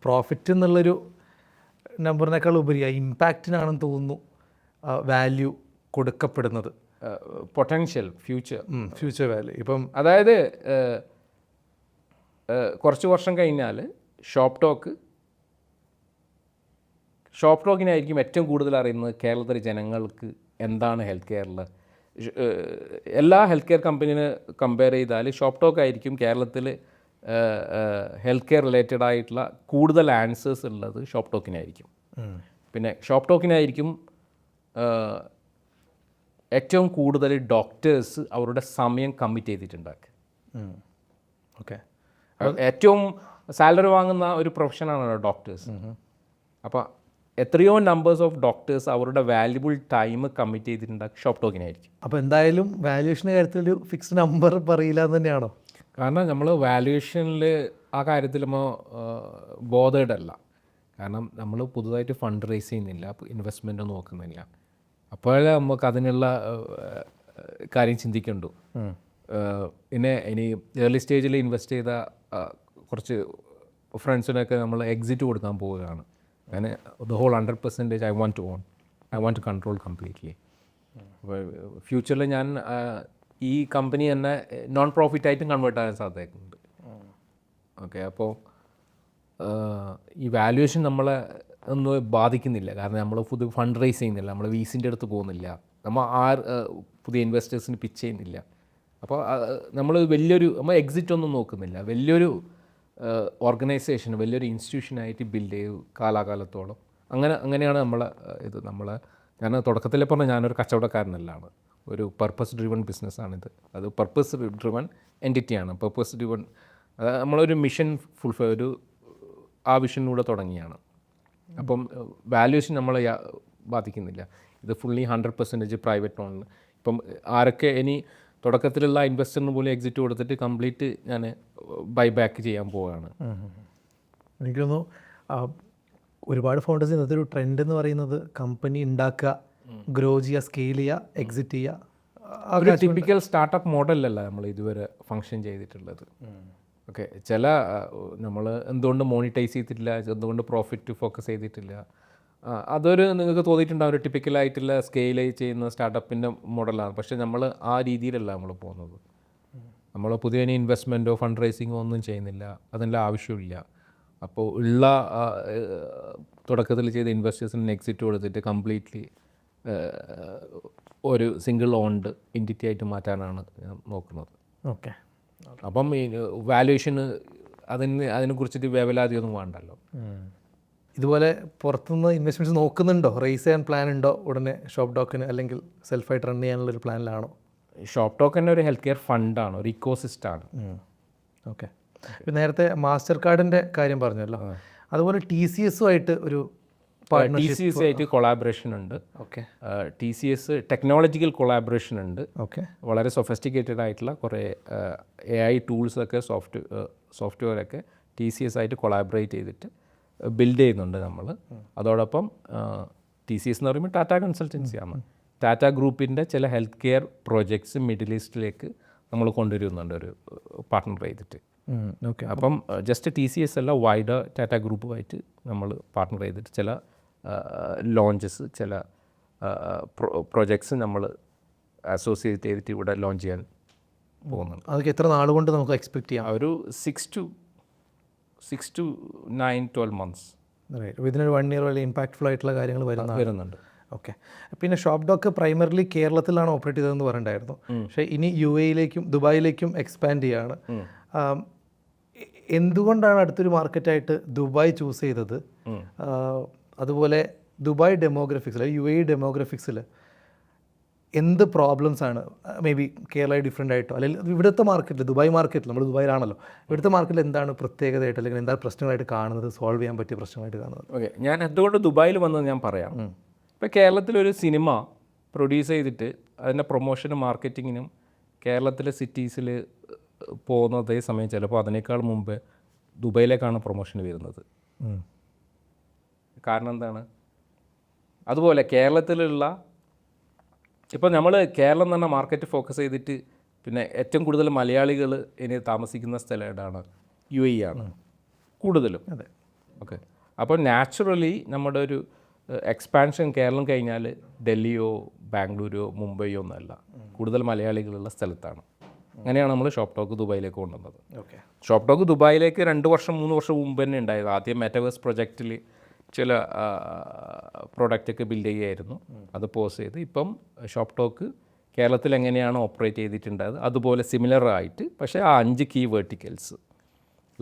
പ്രോഫിറ്റ് എന്നുള്ളൊരു നമ്പറിനേക്കാൾ ഉപരി ഇമ്പാക്റ്റിനാണെന്ന് തോന്നുന്നു വാല്യൂ കൊടുക്കപ്പെടുന്നത്. Potential future value. ഇപ്പം അതായത് കുറച്ച് വർഷം കഴിഞ്ഞാൽ ഷോപ്പ് ടോക്കിനായിരിക്കും ഏറ്റവും കൂടുതൽ അറിയുന്നത് കേരളത്തിലെ ജനങ്ങൾക്ക് എന്താണ് ഹെൽത്ത് കെയറിൽ എല്ലാ ഹെൽത്ത് കെയർ കമ്പനീനെ കമ്പയർ ചെയ്താൽ ഷോപ്പ് ടോക്ക് ആയിരിക്കും കേരളത്തിൽ ഹെൽത്ത് കെയർ റിലേറ്റഡ് ആയിട്ടുള്ള കൂടുതൽ ആൻസേഴ്സ് ഉള്ളത് ഷോപ്പ് ടോക്കിനായിരിക്കും. പിന്നെ ഷോപ്പ് ടോക്കിനായിരിക്കും ഏറ്റവും കൂടുതൽ ഡോക്ടേഴ്സ് അവരുടെ സമയം കമ്മിറ്റ് ചെയ്തിട്ടുണ്ടാക്കുക. ഓക്കെ. ഏറ്റവും സാലറി വാങ്ങുന്ന ഒരു പ്രൊഫഷനാണല്ലോ ഡോക്ടേഴ്സ്. അപ്പോൾ എത്രയോ നമ്പേഴ്സ് ഓഫ് ഡോക്ടേഴ്സ് അവരുടെ വാല്യുബിൾ ടൈം കമ്മിറ്റ് ചെയ്തിട്ടുണ്ടാക്കുക ഷോപ്പ് ടോക്കിനായിരിക്കും. അപ്പോൾ എന്തായാലും വാല്യുവേഷൻ്റെ കാര്യത്തിൽ ഒരു ഫിക്സ്ഡ് നമ്പർ പറയില്ല എന്ന് തന്നെയാണോ? കാരണം നമ്മൾ വാല്യുവേഷനിൽ ആ കാര്യത്തിൽ നമ്മൾ ബോധേഡ് അല്ല. കാരണം നമ്മൾ പുതുതായിട്ട് ഫണ്ട് റേസ് ചെയ്യുന്നില്ല, ഇൻവെസ്റ്റ്മെൻറ്റ് നോക്കുന്നില്ല. അപ്പോഴേ നമുക്ക് അതിനുള്ള കാര്യം ചിന്തിക്കണ്ടു. പിന്നെ ഇനി ഏർലി സ്റ്റേജിൽ ഇൻവെസ്റ്റ് ചെയ്ത കുറച്ച് ഫ്രണ്ട്സിനൊക്കെ നമ്മൾ എക്സിറ്റ് കൊടുക്കാൻ പോവുകയാണ്. അങ്ങനെ the whole 100% I want to control completely. അപ്പോൾ ഫ്യൂച്ചറിൽ ഞാൻ ഈ കമ്പനി തന്നെ നോൺ പ്രോഫിറ്റ് ആയിട്ടും കൺവേർട്ട് ആകാൻ സാധ്യതയുണ്ട്. ഓക്കെ. അപ്പോൾ ഈ വാല്യുവേഷൻ നമ്മളെ ഒന്നും ബാധിക്കുന്നില്ല. കാരണം നമ്മൾ പുതിയ ഫണ്ട് റേസ് ചെയ്യുന്നില്ല, നമ്മൾ വീസിൻ്റെ അടുത്ത് പോകുന്നില്ല, നമ്മൾ പുതിയ ഇൻവെസ്റ്റേഴ്സിന് പിച്ച് ചെയ്യുന്നില്ല. അപ്പോൾ നമ്മൾ നമ്മൾ എക്സിറ്റ് ഒന്നും നോക്കുന്നില്ല. വലിയൊരു ഓർഗനൈസേഷൻ, വലിയൊരു ഇൻസ്റ്റിറ്റ്യൂഷനായിട്ട് ബിൽഡ് ചെയ്യും കാലാകാലത്തോളം. അങ്ങനെയാണ് ഞാൻ തുടക്കത്തിൽ പറഞ്ഞ ഞാനൊരു കച്ചവടക്കാരനല്ലാണ്, ഒരു പർപ്പസ് ഡ്രിവൺ ബിസിനസ്സാണിത്. അത് പർപ്പസ് ഡ്രിവൺ എൻറ്റിറ്റിയാണ്. പർപ്പസ് ഡ്രിവൺ നമ്മളൊരു മിഷൻ ആ വിഷനിലൂടെ തുടങ്ങിയാണ്. അപ്പം വാല്യൂഷൻ നമ്മളെ ബാധിക്കുന്നില്ല. ഇത് ഫുള്ളി 100% പ്രൈവറ്റ് ഓൺ. ഇപ്പം ആരൊക്കെ ഇനി തുടക്കത്തിലുള്ള ഇൻവെസ്റ്ററിന് പോലും എക്സിറ്റ് കൊടുത്തിട്ട് കംപ്ലീറ്റ് ഞാൻ ബൈ ബാക്ക് ചെയ്യാൻ പോവുകയാണ്. എനിക്ക് തോന്നുന്നു ഒരുപാട് ഫൗണ്ടേഴ്സ് ഇന്നത്തെ ഒരു ട്രെൻഡ് എന്ന് പറയുന്നത് കമ്പനി ഉണ്ടാക്കുക, ഗ്രോ ചെയ്യുക, സ്കെയിൽ ചെയ്യുക, എക്സിറ്റ് ചെയ്യുക. ഒരു ടിപ്പിക്കൽ സ്റ്റാർട്ടപ്പ് മോഡലല്ല നമ്മൾ ഇതുവരെ ഫങ്ഷൻ ചെയ്തിട്ടുള്ളത്. ഓക്കെ. നമ്മൾ എന്തുകൊണ്ട് മോണിറ്റൈസ് ചെയ്തിട്ടില്ല, എന്തുകൊണ്ട് പ്രോഫിറ്റ് ഫോക്കസ് ചെയ്തിട്ടില്ല, അതൊരു നിങ്ങൾക്ക് തോന്നിയിട്ടുണ്ടാകും ഒരു ടിപ്പിക്കലായിട്ടുള്ള സ്കെയിൽ ചെയ്യുന്ന സ്റ്റാർട്ടപ്പിൻ്റെ മോഡലാണ്. പക്ഷേ നമ്മൾ ആ രീതിയിലല്ല നമ്മൾ പോകുന്നത്. നമ്മൾ പുതിയ ഇൻവെസ്റ്റ്മെൻറ്റോ ഫണ്ട് റൈസിങ്ങോ ഒന്നും ചെയ്യുന്നില്ല, അതിൻ്റെ ആവശ്യമില്ല. അപ്പോൾ ഉള്ള തുടക്കത്തിൽ ചെയ്ത ഇൻവെസ്റ്റേഴ്സിന് എക്സിറ്റ് കൊടുത്തിട്ട് കംപ്ലീറ്റ്ലി ഒരു സിംഗിൾ ഓൺഡ് എൻറ്റിറ്റി ആയിട്ട് മാറ്റാനാണ് ഞാൻ നോക്കുന്നത്. ഓക്കെ. അപ്പം ഈ വാല്യുവേഷന് അതിനെക്കുറിച്ചിട്ട് വേവലാതിയൊന്നും വേണ്ടല്ലോ. ഇതുപോലെ പുറത്തുനിന്ന് ഇൻവെസ്റ്റ്മെൻറ്റ്സ് നോക്കുന്നുണ്ടോ? റേസ് ചെയ്യാൻ പ്ലാൻ ഉണ്ടോ ഉടനെ ഷോപ്പ് ഡോക്കിന്, അല്ലെങ്കിൽ സെൽഫായിട്ട് റൺ ചെയ്യാനുള്ളൊരു പ്ലാനിലാണോ? ഷോപ്പ് ടോക്ക് തന്നെ ഒരു ഹെൽത്ത് കെയർ ഫണ്ടാണ്, ഒരു ഇക്കോസിസ്റ്റമാണ്. ഓക്കെ. ഇപ്പം നേരത്തെ മാസ്റ്റർ കാർഡിൻ്റെ കാര്യം പറഞ്ഞല്ലോ, അതുപോലെ TCS ആയിട്ട് ഒരു TCS ആയിട്ട് കൊളാബറേഷൻ ഉണ്ട്. ഓക്കെ. TCS ടെക്നോളജിക്കൽ കൊളാബറേഷൻ ഉണ്ട്. ഓക്കെ. വളരെ സൊഫിസ്റ്റിക്കേറ്റഡ് ആയിട്ടുള്ള കുറേ AI ടൂൾസൊക്കെ സോഫ്റ്റ്വെയറൊക്കെ TCS ആയിട്ട് കൊളാബറേറ്റ് ചെയ്തിട്ട് ബിൽഡ് ചെയ്യുന്നുണ്ട് നമ്മൾ. അതോടൊപ്പം TCS എന്ന് പറയുമ്പോൾ ടാറ്റ കൺസൾട്ടൻസിയാണ്. ടാറ്റ ഗ്രൂപ്പിൻ്റെ ചില ഹെൽത്ത് കെയർ പ്രോജക്ട്സ് മിഡിൽ ഈസ്റ്റിലേക്ക് നമ്മൾ കൊണ്ടുവരുന്നുണ്ട് ഒരു പാർട്ട്ണർ ചെയ്തിട്ട്. ഓക്കെ. അപ്പം ജസ്റ്റ് TCS അല്ല, വൈഡർ ടാറ്റ ഗ്രൂപ്പുമായിട്ട് നമ്മൾ പാർട്ട്ണർ ചെയ്തിട്ട് ചില ലോഞ്ചസ്, ചില പ്രൊജക്ട്സ് നമ്മൾ അസോസിയേറ്റ് ചെയ്തിട്ട് ഇവിടെ ലോഞ്ച് ചെയ്യാൻ പോകുന്നുണ്ട്. അതൊക്കെ എത്ര നാൾ കൊണ്ട് നമുക്ക് എക്സ്പെക്ട് ചെയ്യാം? ഒരു 6 to 9-12 months. ഇതിനൊരു 1 year വരെ ഇമ്പാക്റ്റ്ഫുൾ ആയിട്ടുള്ള കാര്യങ്ങൾ വരുന്നുണ്ട്. ഓക്കെ. പിന്നെ ഷോപ്പ് ഡോക്ക് പ്രൈമറിലി കേരളത്തിലാണ് ഓപ്പറേറ്റ് ചെയ്തതെന്ന് പറഞ്ഞിട്ടുണ്ടായിരുന്നു. പക്ഷേ ഇനി UAE-യിലേക്കും ദുബായിലേക്കും എക്സ്പാൻഡ് ചെയ്യുകയാണ്. എന്തുകൊണ്ടാണ് അടുത്തൊരു മാർക്കറ്റായിട്ട് ദുബായ് ചൂസ് ചെയ്തത്? അതുപോലെ ദുബായ് ഡെമോഗ്രഫിക്സിൽ, UAE ഡെമോഗ്രഫിക്സിൽ എന്ത് പ്രോബ്ലംസ് ആണ് മേ ബി കേരള ഡിഫറെൻ്റ് ആയിട്ടോ, അല്ലെങ്കിൽ ഇവിടുത്തെ മാർക്കറ്റിൽ, ദുബായ് മാർക്കറ്റിൽ, നമ്മൾ ദുബായിലാണല്ലോ, ഇവിടുത്തെ മാർക്കറ്റിൽ എന്താണ് പ്രത്യേകതയായിട്ട്, അല്ലെങ്കിൽ എന്താണ് പ്രശ്നങ്ങളായിട്ട് കാണുന്നത്, സോൾവ് ചെയ്യാൻ പറ്റിയ പ്രശ്നമായിട്ട് കാണുന്നത്? ഓക്കെ. ഞാൻ എന്തുകൊണ്ട് ദുബായിൽ വന്നത് ഞാൻ പറയാം. ഇപ്പോൾ കേരളത്തിലൊരു സിനിമ പ്രൊഡ്യൂസ് ചെയ്തിട്ട് അതിൻ്റെ പ്രൊമോഷനും മാർക്കറ്റിങ്ങിനും കേരളത്തിലെ സിറ്റീസിൽ പോകുന്ന അതേ സമയം ചിലപ്പോൾ അതിനേക്കാൾ മുമ്പ് ദുബൈയിലേക്കാണ് പ്രൊമോഷൻ വരുന്നത്. കാരണം എന്താണ്? അതുപോലെ കേരളത്തിലുള്ള ഇപ്പോൾ നമ്മൾ കേരളം എന്ന് പറഞ്ഞാൽ മാർക്കറ്റ് ഫോക്കസ് ചെയ്തിട്ട് പിന്നെ ഏറ്റവും കൂടുതൽ മലയാളികൾ ഇനി താമസിക്കുന്ന സ്ഥലം ഏതാണ്? UAE ആണ് കൂടുതലും. അതെ. ഓക്കെ. അപ്പോൾ നാച്ചുറലി നമ്മുടെ ഒരു എക്സ്പാൻഷൻ കേരളം കഴിഞ്ഞാൽ ഡൽഹിയോ ബാംഗ്ലൂരോ മുംബൈയോ ഒന്നല്ല, കൂടുതൽ മലയാളികളുള്ള സ്ഥലത്താണ്. അങ്ങനെയാണ് നമ്മൾ ഷോപ്പ് ടോക്ക് ദുബായിലേക്ക് കൊണ്ടുവന്നത്. ഓക്കെ. ഷോപ്പ് ടോക്ക് ദുബായിലേക്ക് 2 വർഷം 3 വർഷം മുമ്പ് തന്നെ ഉണ്ടായത്. ആദ്യം മെറ്റവേഴ്സ് പ്രൊജക്റ്റിൽ ചില പ്രൊഡക്റ്റൊക്കെ ബിൽഡ് ചെയ്യുമായിരുന്നു, അത് പോസ് ചെയ്ത് ഇപ്പം ഷോപ്പ് ടോക്ക് കേരളത്തിൽ എങ്ങനെയാണ് ഓപ്പറേറ്റ് ചെയ്തിട്ടുണ്ടായത് അതുപോലെ സിമിലർ ആയിട്ട്, പക്ഷേ ആ 5 key verticals,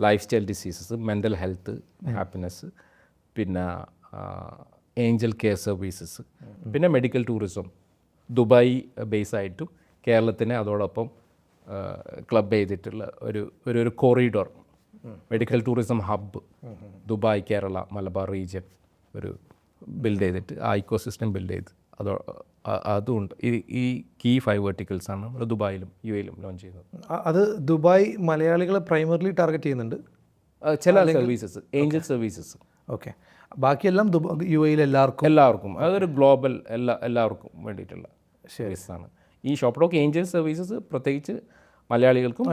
lifestyle diseases, mental health, happiness, പിന്നെ ഏഞ്ചൽ കെയർ സർവീസസ്, പിന്നെ മെഡിക്കൽ ടൂറിസം ദുബായ് ബേസ് ആയിട്ടും കേരളത്തിനെ അതോടൊപ്പം ക്ലബ് ചെയ്തിട്ടുള്ള ഒരു corridor medical tourism hub Dubai, Kerala, Malabar region ഒരു ബിൽഡ് ചെയ്തിട്ട് ആ ഇക്കോ സിസ്റ്റം ബിൽഡ് ചെയ്ത് അതുകൊണ്ട് ഈ കീ 5 വെർട്ടിക്കൽസാണ് നമ്മൾ ദുബായിലും UAE-ലും ലോഞ്ച് ചെയ്യുന്നത്. അത് ദുബായ് മലയാളികളെ പ്രൈമറിലി ടാർഗറ്റ് ചെയ്യുന്നുണ്ട്, ചില സർവീസസ്, ഏഞ്ചൽ സർവീസസ്. ഓക്കെ. ബാക്കിയെല്ലാം UAE-ൽ എല്ലാവർക്കും അതൊരു ഗ്ലോബൽ എല്ലാവർക്കും വേണ്ടിയിട്ടുള്ള സർവീസാണ്. ഈ ഷോപ്പ് ഡോഗ് ഏഞ്ചൽ സർവീസസ് പ്രത്യേകിച്ച് മലയാളികൾക്കും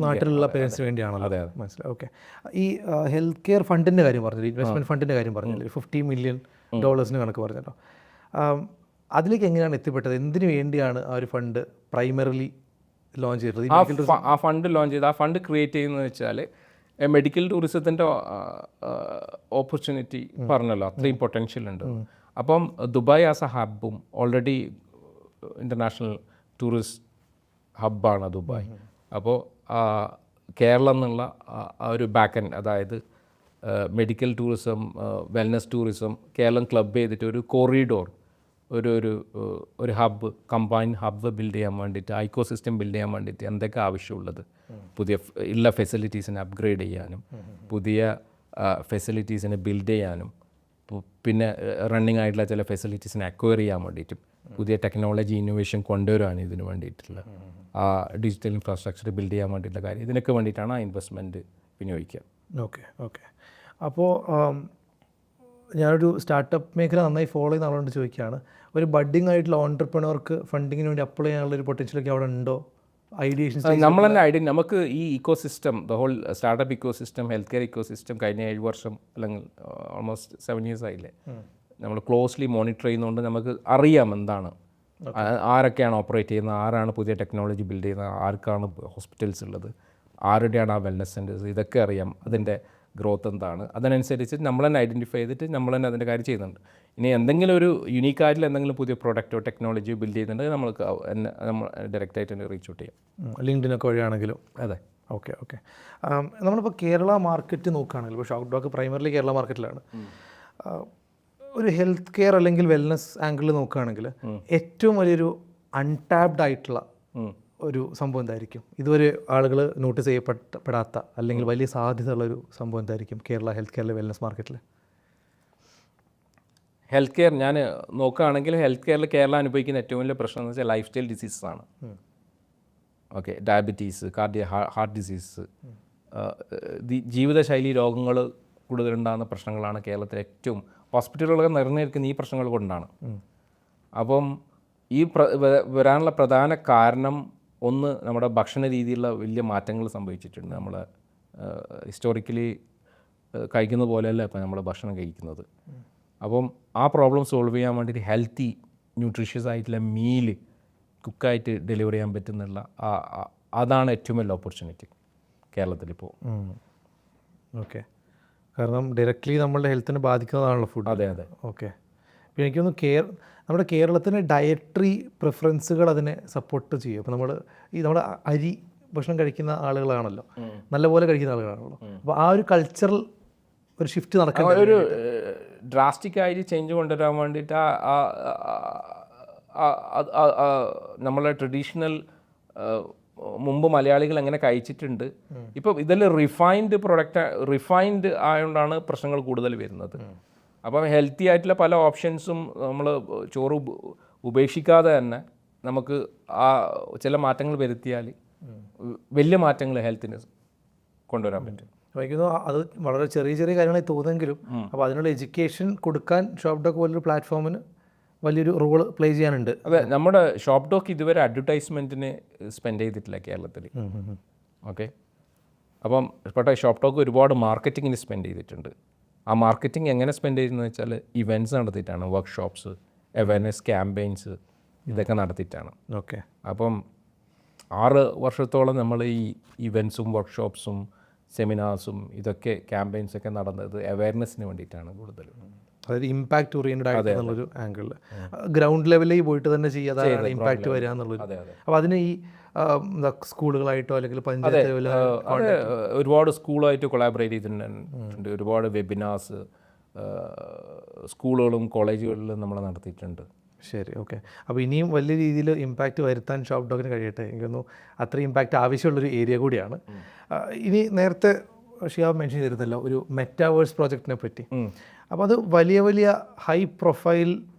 നാട്ടിലുള്ള പേരൻസിന് വേണ്ടിയാണല്ലോ. അതെ, മനസ്സിലായി. ഓക്കെ. ഈ ഹെൽത്ത് കെയർ ഫണ്ടിൻ്റെ കാര്യം പറഞ്ഞില്ല, ഇൻവെസ്റ്റ്മെൻറ്റ് ഫണ്ടിൻ്റെ കാര്യം പറഞ്ഞില്ല, $50 million കണക്ക് പറഞ്ഞല്ലോ. അതിലേക്ക് എങ്ങനെയാണ് എത്തിപ്പെട്ടത്? എന്തിനു വേണ്ടിയാണ് ആ ഒരു ഫണ്ട് പ്രൈമറിലി ലോഞ്ച് ചെയ്തത്? ആ ഫണ്ട് ലോഞ്ച് ചെയ്ത് ആ ഫണ്ട് ക്രിയേറ്റ് ചെയ്യുന്നത് വെച്ചാൽ മെഡിക്കൽ ടൂറിസത്തിൻ്റെ ഓപ്പർച്യൂണിറ്റി പറഞ്ഞല്ലോ, അത്രയും പൊട്ടൻഷ്യൽ ഉണ്ട്. അപ്പം ദുബായ് ആസ് എ ഹബ്ബും ഓൾറെഡി ഇൻ്റർനാഷണൽ ടൂറിസ്റ്റ് ഹബ്ബാണ് ദുബായ്. അപ്പോൾ കേരളം എന്നുള്ള ആ ഒരു ബാക്ക് എൻഡ്, അതായത് medical tourism, wellness tourism Keralam club ചെയ്തിട്ട് ഒരു കോറിഡോർ, ഒരു ഹബ്ബ്, കമ്പൈൻഡ് ഹബ്ബ് ബിൽഡ് ചെയ്യാൻ വേണ്ടിയിട്ട്, ഐക്കോ സിസ്റ്റം ബിൽഡ് ചെയ്യാൻ വേണ്ടിയിട്ട് എന്തൊക്കെ ആവശ്യമുള്ളത്, പുതിയ ഉള്ള ഫെസിലിറ്റീസിനെ അപ്ഗ്രേഡ് ചെയ്യാനും, പുതിയ ഫെസിലിറ്റീസിനെ ബിൽഡ് ചെയ്യാനും, പിന്നെ റണ്ണിങ് ആയിട്ടുള്ള ചില ഫെസിലിറ്റീസിനെ അക്വയർ ചെയ്യാൻ വേണ്ടിയിട്ടും, പുതിയ ടെക്നോളജി ഇന്നോവേഷൻ കൊണ്ടുവരാണ് ഇതിന് വേണ്ടിയിട്ടുള്ള ആ ഡിജിറ്റൽ ഇൻഫ്രാസ്ട്രക്ചർ ബിൽഡ് ചെയ്യാൻ വേണ്ടിയിട്ടുള്ള കാര്യം. ഇതിനൊക്കെ വേണ്ടിയിട്ടാണ് ആ ഇൻവെസ്റ്റ്മെൻറ്റ് വിനിയോഗിക്കുക. ഓക്കെ. അപ്പോൾ ഞാനൊരു സ്റ്റാർട്ടപ്പ് മേഖല നന്നായി ഫോളോ ചെയ്യുന്ന ആളോട് ചോദിക്കുകയാണ്, ഒരു ബഡ്ഡിങ് ആയിട്ടുള്ള ഓൺടർപ്രണർക്ക് ഫണ്ടിങ്ങിന് വേണ്ടി അപ്ലൈ ചെയ്യാനുള്ള ഒരു പൊട്ടൻഷ്യലൊക്കെ അവിടെ ഉണ്ടോ? ഐഡിയേഷൻസ് നമ്മൾ തന്നെ നമുക്ക് ഈ ecosystem, the whole startup ecosystem, health care ecosystem കഴിഞ്ഞ 7 വർഷം അല്ലെങ്കിൽ ഓൾമോസ്റ്റ് 7 years ആയില്ലേ, നമ്മൾ ക്ലോസ്ലി മോണിറ്റർ ചെയ്യുന്നതുകൊണ്ട് നമുക്ക് അറിയാം എന്താണ്, ആരൊക്കെയാണ് ഓപ്പറേറ്റ് ചെയ്യുന്നത്, ആരാണ് പുതിയ ടെക്നോളജി ബിൽഡ് ചെയ്യുന്നത്, ആർക്കാണ് ഹോസ്പിറ്റൽസ് ഉള്ളത്, ആരുടെയാണ് ആ വെൽനസ് സെൻറ്റേഴ്സ്, ഇതൊക്കെ അറിയാം, അതിൻ്റെ ഗ്രോത്ത് എന്താണ്. അതിനനുസരിച്ച് നമ്മൾ തന്നെ ഐഡൻറ്റിഫൈ ചെയ്തിട്ട് നമ്മൾ തന്നെ അതിൻ്റെ കാര്യം ചെയ്യുന്നുണ്ട്. ഇനി എന്തെങ്കിലും ഒരു യുണീക്കായിട്ടുള്ള എന്തെങ്കിലും പുതിയ പ്രൊഡക്റ്റോ ടെക്നോളജിയോ ബിൽഡ് ചെയ്യുന്നുണ്ടെങ്കിൽ നമ്മൾ ഡയറക്റ്റായിട്ട് തന്നെ റീച്ച് ഔട്ട് ചെയ്യാം, ലിങ്ക്ഡിനൊക്കെ വഴിയാണെങ്കിലും. അതെ. ഓക്കെ. നമ്മളിപ്പോൾ കേരള മാർക്കറ്റ് നോക്കുകയാണെങ്കിൽ, ഇപ്പോൾ ഷോക്ക് ഡോഗ് പ്രൈമറിലി കേരള മാർക്കറ്റിലാണ്. ഒരു ഹെൽത്ത് കെയർ അല്ലെങ്കിൽ വെൽനസ് ആംഗിളിൽ നോക്കുകയാണെങ്കിൽ ഏറ്റവും വലിയൊരു അൺടാപ്ഡ് ആയിട്ടുള്ള ഒരു സംഭവം എന്തായിരിക്കും? ഇതുവരെ ആളുകൾ നോട്ടീസ് ചെയ്യപ്പെടാത്ത അല്ലെങ്കിൽ വലിയ സാധ്യതയുള്ളൊരു സംഭവം എന്തായിരിക്കും കേരള ഹെൽത്ത് കെയറിലെ വെൽനസ് മാർക്കറ്റിൽ? ഹെൽത്ത് കെയർ ഞാൻ നോക്കുകയാണെങ്കിൽ ഹെൽത്ത് കെയറിൽ കേരളം അനുഭവിക്കുന്ന ഏറ്റവും വലിയ പ്രശ്നം എന്ന് വെച്ചാൽ ലൈഫ് സ്റ്റൈൽ ഡിസീസസ് ആണ്. ഓക്കെ, ഡയബറ്റീസ്, ഹാർട്ട് ഡിസീസ്, ജീവിതശൈലി രോഗങ്ങൾ കൂടുതലുണ്ടാകുന്ന പ്രശ്നങ്ങളാണ് കേരളത്തിൽ ഏറ്റവും ഹോസ്പിറ്റലുകളൊക്കെ നിറഞ്ഞിരിക്കുന്ന ഈ പ്രശ്നങ്ങൾ കൊണ്ടാണ്. അപ്പം ഈ വരാനുള്ള പ്രധാന കാരണം ഒന്ന് നമ്മുടെ ഭക്ഷണ രീതിയിലുള്ള വലിയ മാറ്റങ്ങൾ സംഭവിച്ചിട്ടുണ്ട്. നമ്മൾ ഹിസ്റ്റോറിക്കലി കഴിക്കുന്ന പോലെയല്ല ഇപ്പം നമ്മൾ ഭക്ഷണം കഴിക്കുന്നത്. അപ്പം ആ പ്രോബ്ലം സോൾവ് ചെയ്യാൻ വേണ്ടിയിട്ട് ഹെൽത്തി ന്യൂട്രീഷ്യസ് ആയിട്ടുള്ള മീല് കുക്കായിട്ട് ഡെലിവർ ചെയ്യാൻ പറ്റുന്നുള്ള അതാണ് ഏറ്റവും വലിയ ഓപ്പർച്യൂണിറ്റി കേരളത്തിലിപ്പോൾ. ഓക്കെ, കാരണം ഡയറക്റ്റ്ലി നമ്മളുടെ ഹെൽത്തിനെ ബാധിക്കുന്നതാണല്ലോ ഫുഡ്. അതെ. ഓക്കെ. പിന്നെ എനിക്കൊന്ന് നമ്മുടെ കേരളത്തിന് ഡയറ്ററി പ്രിഫറൻസുകൾ അതിനെ സപ്പോർട്ട് ചെയ്യും. അപ്പോൾ നമ്മുടെ അരി ഭക്ഷണം കഴിക്കുന്ന ആളുകളാണല്ലോ, നല്ലപോലെ കഴിക്കുന്ന ആളുകളാണല്ലോ. അപ്പോൾ ആ ഒരു കൾച്ചറൽ ഒരു ഷിഫ്റ്റ് നടക്കാൻ, ഒരു ഡ്രാസ്റ്റിക് ആയിട്ട് ചേഞ്ച് കൊണ്ടുവരാൻ വേണ്ടിയിട്ട് നമ്മളെ ട്രഡീഷണൽ മുമ്പ് മലയാളികൾ എങ്ങനെ കഴിച്ചിട്ടുണ്ട്, ഇപ്പം ഇതെല്ലാം റിഫൈൻഡ് ആയതുകൊണ്ടാണ് പ്രശ്നങ്ങൾ കൂടുതൽ വരുന്നത്. അപ്പം ഹെൽത്തി ആയിട്ടുള്ള പല ഓപ്ഷൻസും നമ്മൾ ചോറ് ഉപേക്ഷിക്കാതെ തന്നെ നമുക്ക് ആ ചില മാറ്റങ്ങൾ വരുത്തിയാൽ വലിയ മാറ്റങ്ങൾ ഹെൽത്തിന് കൊണ്ടുവരാൻ പറ്റും. വൈകുന്നു അത് വളരെ ചെറിയ കാര്യങ്ങളായി തോന്നുമെങ്കിലും അപ്പോൾ അതിനുള്ള എഡ്യൂക്കേഷൻ കൊടുക്കാൻ ഷോപ്പ് ഡോഗ് പോലൊരു പ്ലാറ്റ്ഫോമിന് വലിയൊരു റോള് പ്ലേ ചെയ്യാനുണ്ട്. അതെ, നമ്മുടെ ഷോപ്പ് ഡോഗ് ഇതുവരെ അഡ്വർടൈസ്മെൻറ്റിന് സ്പെൻഡ് ചെയ്തിട്ടില്ല കേരളത്തിൽ. ഓക്കെ, അപ്പം പക്ഷേ ഷോപ്പ് ഡോഗ് ഒരുപാട് മാർക്കറ്റിങ്ങിന് സ്പെൻഡ് ചെയ്തിട്ടുണ്ട്. ആ മാർക്കറ്റിംഗ് എങ്ങനെ സ്പെൻഡ് ചെയ്യുന്നത് വെച്ചാൽ ഇവൻറ്റ്സ് നടത്തിയിട്ടാണ്, വർക്ക്ഷോപ്സ്, അവയർനെസ് ക്യാമ്പയിൻസ് ഇതൊക്കെ നടത്തിയിട്ടാണ്. ഓക്കെ, അപ്പം 6 വർഷത്തോളം നമ്മൾ ഈ ഇവൻറ്റ്സും വർക്ക്ഷോപ്സും സെമിനാർസും ഇതൊക്കെ ക്യാമ്പയിൻസൊക്കെ നടന്നത് അവയർനെസ്സിന് വേണ്ടിയിട്ടാണ് കൂടുതലും. അതായത് ഇമ്പാക്റ്റ് ഓറിയൻറ്റഡ് ആയിട്ടുള്ളൊരു ആംഗിളിൽ ഗ്രൗണ്ട് ലെവലിൽ പോയിട്ട് തന്നെ ചെയ്യാതെ ഇമ്പാക്റ്റ് വരിക എന്നുള്ളൊരു. അപ്പോൾ അതിന് ഈ സ്കൂളുകളായിട്ടോ അല്ലെങ്കിൽ പഞ്ചായത്ത് ഒരുപാട് സ്കൂളായിട്ട് കൊളാബറേറ്റ് ചെയ്തിട്ടുണ്ട്. ഒരുപാട് വെബിനാർസ് സ്കൂളുകളും കോളേജുകളിലും നമ്മൾ നടത്തിയിട്ടുണ്ട്. ശരി, ഓക്കെ. അപ്പോൾ ഇനിയും വലിയ രീതിയിൽ ഇമ്പാക്റ്റ് വരുത്താൻ ഷോപ്പ് ഡോഗിന് കഴിയട്ടെ. എനിക്കൊന്നു അത്ര ഇമ്പാക്റ്റ് ആവശ്യമുള്ളൊരു ഏരിയ കൂടിയാണ്. ഇനി നേരത്തെ ഷിയാബ് മെൻഷൻ ചെയ്തിരുന്നല്ലോ ഒരു മെറ്റാവേഴ്സ് പ്രോജക്റ്റിനെ പറ്റി. അപ്പോൾ അത് വലിയ വലിയ ഹൈ പ്രൊഫൈൽ